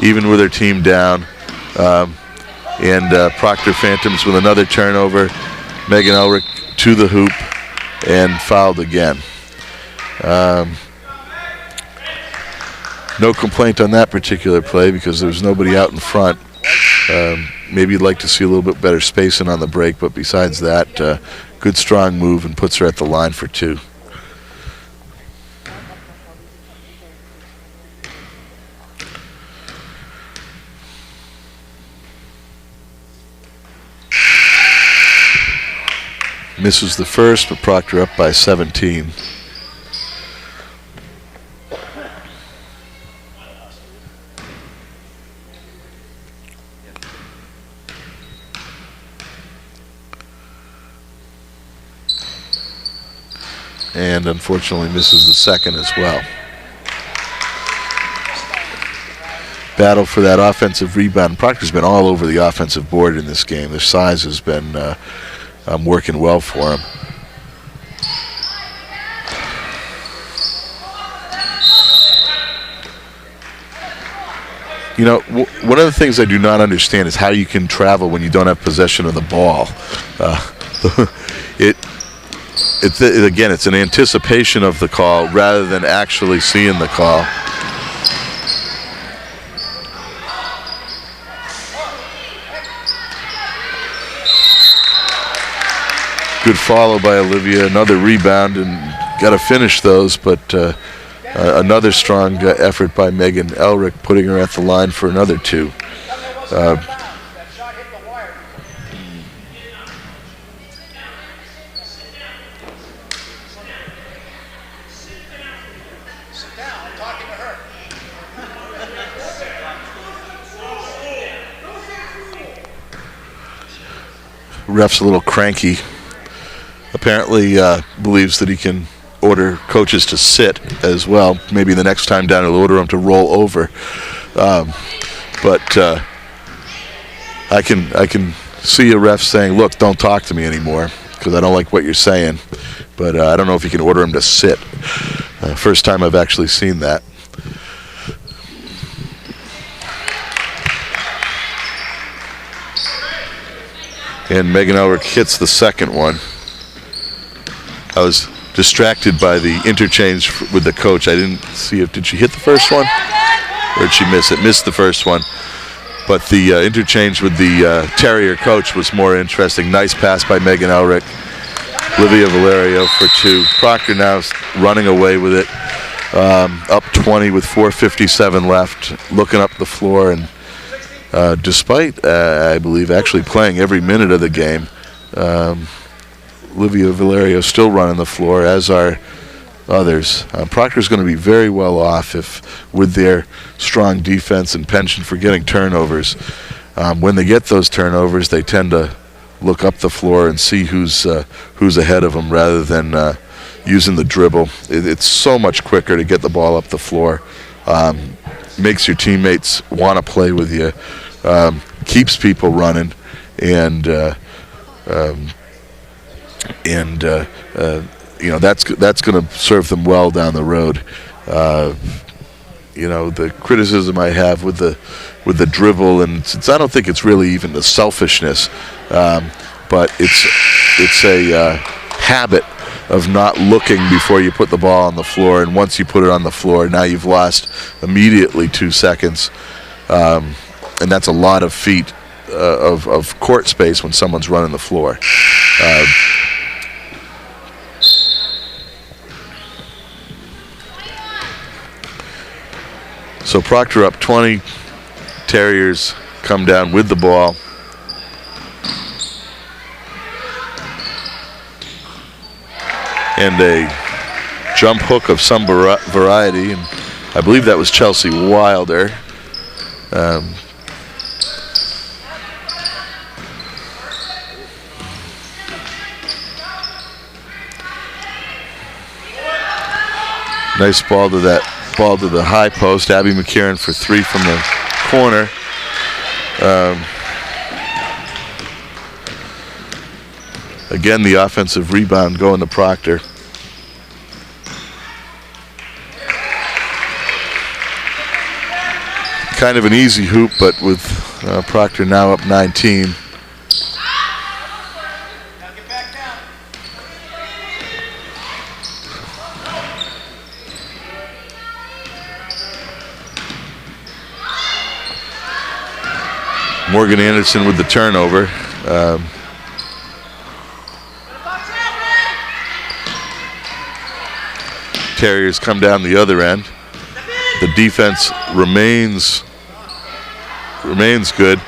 even with her team down. Proctor Phantoms with another turnover. Megan Elric to the hoop and fouled again. No complaint on that particular play because there was nobody out in front. Maybe you'd like to see a little bit better spacing on the break, but besides that, good strong move and puts her at the line for 2. Misses the first, but Proctor up by 17. And unfortunately misses the second as well. Battle for that offensive rebound. Proctor's been all over the offensive board in this game. Their size has been working well for him. One of the things I do not understand is how you can travel when you don't have possession of the ball. It's an anticipation of the call rather than actually seeing the call. Good follow by Olivia, another rebound, and got to finish those, but another strong effort by Megan Elric, putting her at the line for another 2. Ref's a little cranky. Apparently believes that he can order coaches to sit as well. Maybe the next time down he'll order them to roll over. But I can see a ref saying, "Look, don't talk to me anymore because I don't like what you're saying." But I don't know if he can order him to sit. First time I've actually seen that. And Megan Elric hits the second one. I was distracted by the interchange with the coach. I didn't see did she hit the first one? Or did she miss it? Missed the first one. But the interchange with the Terrier coach was more interesting. Nice pass by Megan Elric. Livia Valerio for 2. Proctor now running away with it, up 20 with 4:57 left, looking up the floor, and despite, I believe, actually playing every minute of the game, Livia Valerio still running the floor, as are others. Proctor's going to be very well off if, with their strong defense and penchant for getting turnovers, when they get those turnovers, they tend to look up the floor and see who's ahead of them rather than using the dribble. It's so much quicker to get the ball up the floor. Makes your teammates want to play with you, keeps people running, and that's going to serve them well down the road. The criticism I have with the dribble, and since I don't think it's really even the selfishness, but it's a habit of not looking before you put the ball on the floor, and once you put it on the floor, now you've lost immediately 2 seconds, and that's a lot of feet of court space when someone's running the floor. So Proctor up 20. Terriers come down with the ball. And a jump hook of some variety, and I believe that was Chelsea Wilder. Nice ball to the high post. Abby McCarron for 3 from the corner. Again, the offensive rebound going to Proctor. Kind of an easy hoop, but with Proctor now up 19. Morgan Anderson with the turnover. Terriers come down the other end. The defense remains good.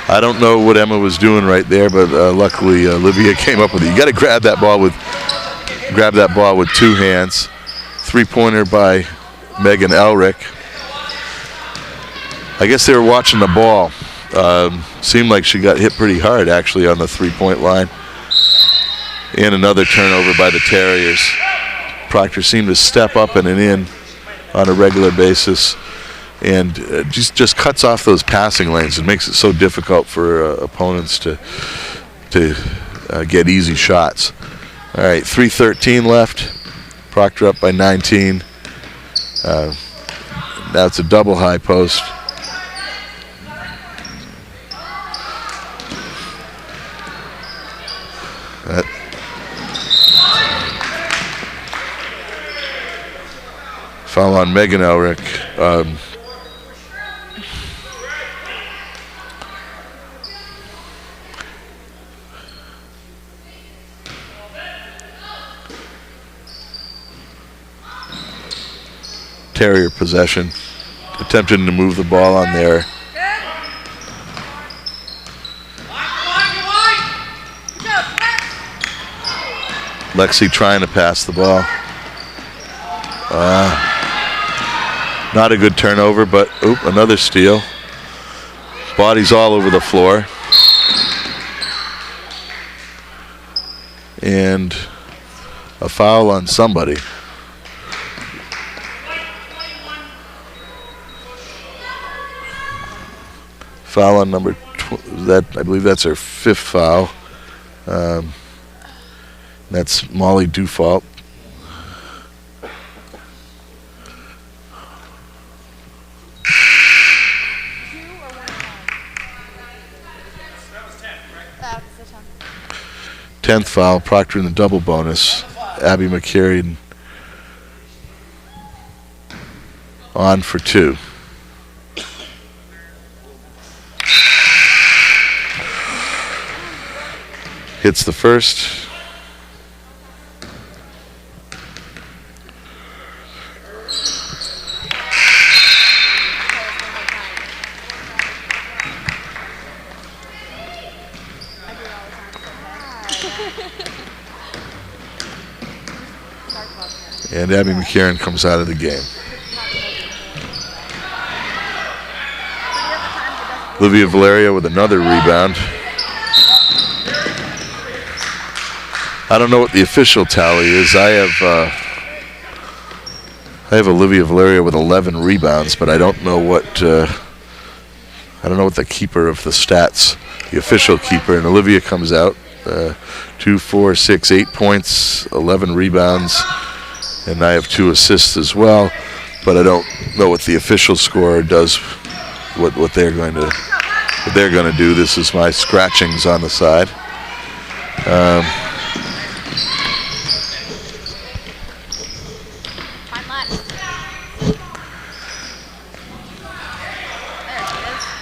I don't know what Emma was doing right there, but luckily Olivia came up with it. You got to grab that ball with 2 hands. 3-pointer by Megan Elrick. I guess they were watching the ball. Seemed like she got hit pretty hard actually on the 3-point line. And another turnover by the Terriers. Proctor seemed to step up and in on a regular basis, and just cuts off those passing lanes and makes it so difficult for opponents to get easy shots. All right, 3:13 left. Proctor up by 19. Now it's a double high post. Foul on Megan Elrick. Terrier possession. Attempting to move the ball on there. Lexi trying to pass the ball. Not a good turnover, but another steal. Bodies all over the floor. And a foul on somebody. Foul on number I believe that's her 5th foul. That's Molly Dufault. That was the 10th foul, Proctor in the double bonus. Abby McCarry on for 2. Hits the first. And Abby McCarron comes out of the game. Olivia Valerio with another rebound. I don't know what the official tally is. I have Olivia Valerio with 11 rebounds, but I don't know what the keeper of the stats, the official keeper, and Olivia comes out 2, 4, 6, 8 points, 11 rebounds, and I have 2 assists as well. But I don't know what the official scorer does, what they're going to do. This is my scratchings on the side.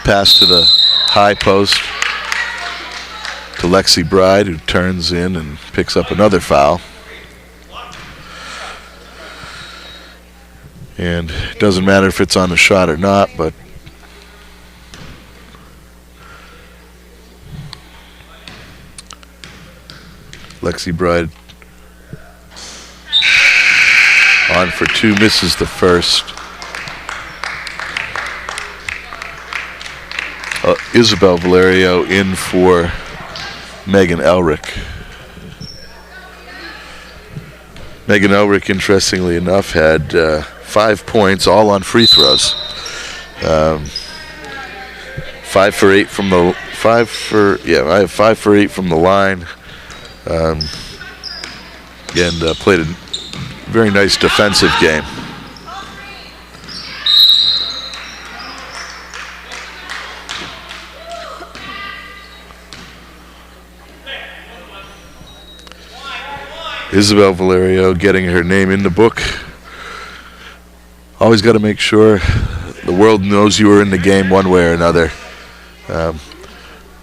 Pass to the high post to Lexi Bride, who turns in and picks up another foul. And it doesn't matter if it's on the shot or not, but Lexi Bride on for 2, misses the first. Isabel Valerio in for Megan Elrick. Megan Elrick, interestingly enough, had 5 points, all on free throws. 5 for 8 from the I have 5 for 8 from the line, and played a very nice defensive game. Isabel Valerio getting her name in the book. Always got to make sure the world knows you were in the game one way or another,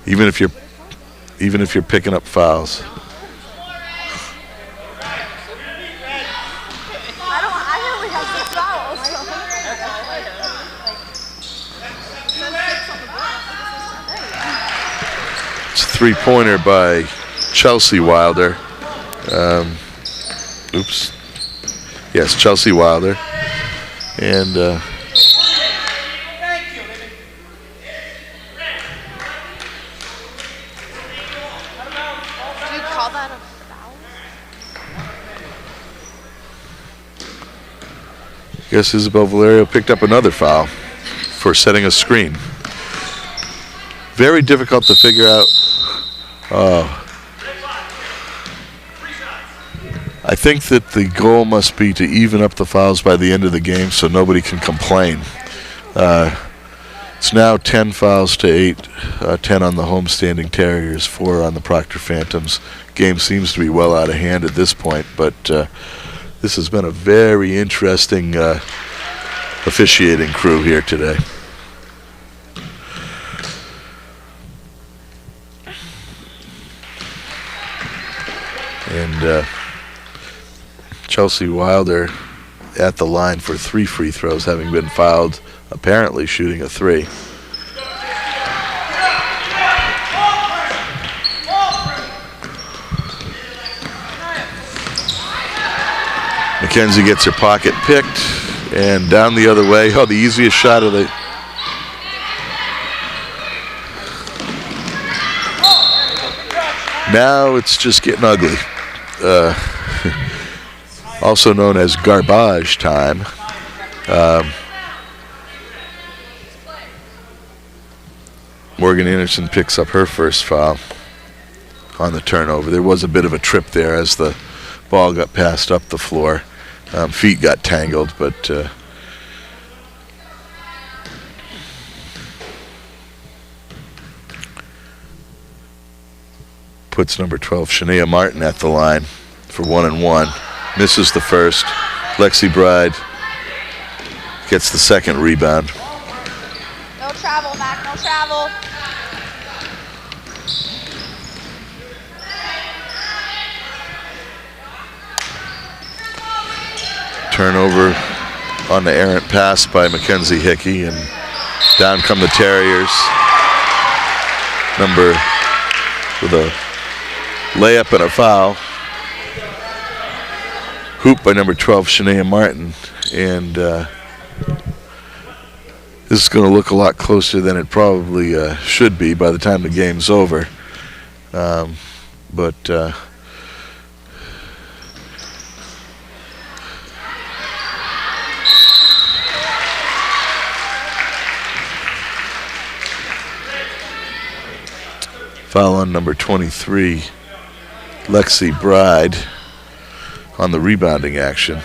even if you're picking up fouls. It's a 3-pointer by Chelsea Wilder. Yes, Chelsea Wilder. And did you call that a foul? Guess Isabel Valerio picked up another foul for setting a screen. Very difficult to figure out. I think that the goal must be to even up the fouls by the end of the game so nobody can complain. It's now 10 fouls to 8, 10 on the homestanding Terriers, 4 on the Proctor Phantoms. Game seems to be well out of hand at this point, but this has been a very interesting officiating crew here today. And Chelsea Wilder at the line for 3 free throws, having been fouled, apparently shooting a 3. Mackenzie gets her pocket picked, and down the other way. Oh, the easiest shot of the... Now it's just getting ugly. Also known as garbage time. Morgan Anderson picks up her first foul on the turnover. There was a bit of a trip there as the ball got passed up the floor. Feet got tangled, but puts number 12, Shania Martin, at the line for 1-and-1. Misses the first. Lexi Bride gets the second rebound. No travel, Mac, no travel. Turnover on the errant pass by Mackenzie Hickey, and down come the Terriers. Number with a layup and a foul. Hoop by number 12, Shania Martin. And this is going to look a lot closer than it probably should be by the time the game's over. But foul on number 23, Lexi Bride, on the rebounding action.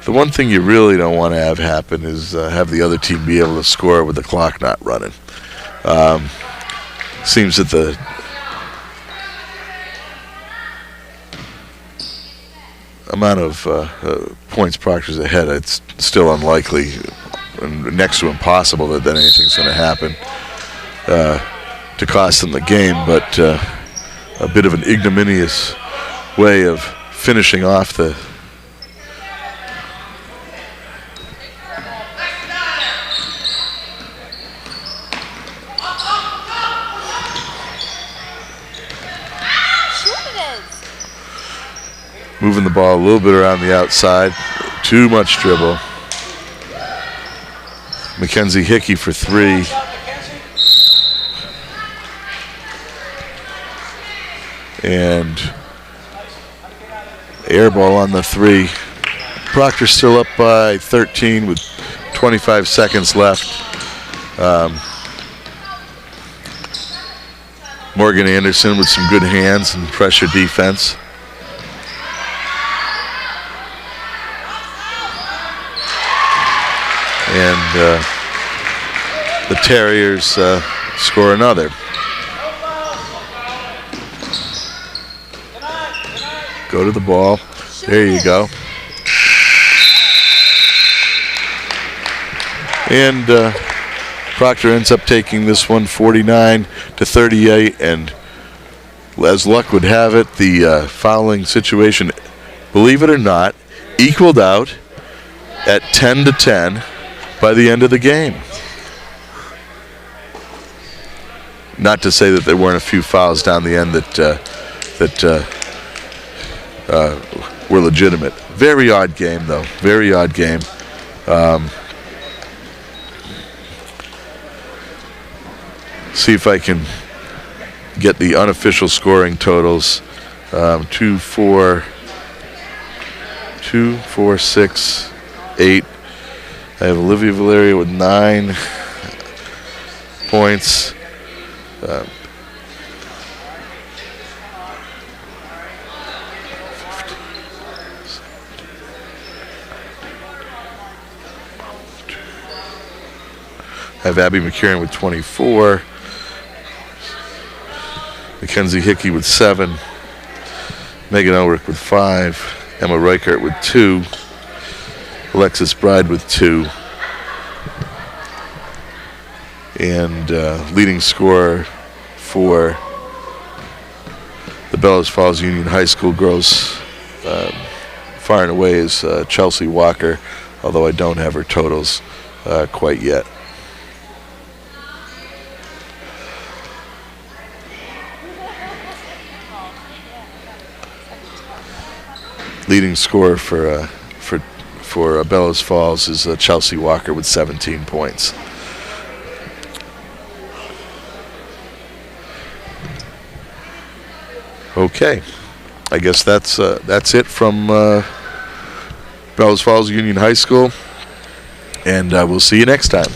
The one thing you really don't want to have happen is have the other team be able to score with the clock not running. Seems that the amount of points Proctor's ahead, it's still unlikely and next to impossible that anything's going to happen to cost them the game, but a bit of an ignominious way of finishing off the moving the ball a little bit around the outside. Too much dribble. Mackenzie Hickey for three. And air ball on the three. Proctor still up by 13 with 25 seconds left. Morgan Anderson with some good hands and pressure defense. And the Terriers score another. Go to the ball. There you go. And Proctor ends up taking this one 49-38. And as luck would have it, the fouling situation, believe it or not, equaled out at 10-10 by the end of the game. Not to say that there weren't a few fouls down the end that were legitimate. Very odd game, though. Very odd game. See if I can get the unofficial scoring totals. 2, 4, 6, 8. I have Olivia Valeria with 9 points. I have Abby McCarron with 24. Mackenzie Hickey with 7. Megan Ulrich with 5. Emma Reichert with 2. Alexis Bride with 2. And leading scorer for the Bellows Falls Union High School girls far and away is Chelsea Walker, although I don't have her totals quite yet. Leading scorer for Bellows Falls is Chelsea Walker with 17 points. Okay, I guess that's it from Bellows Falls Union High School, and we'll see you next time.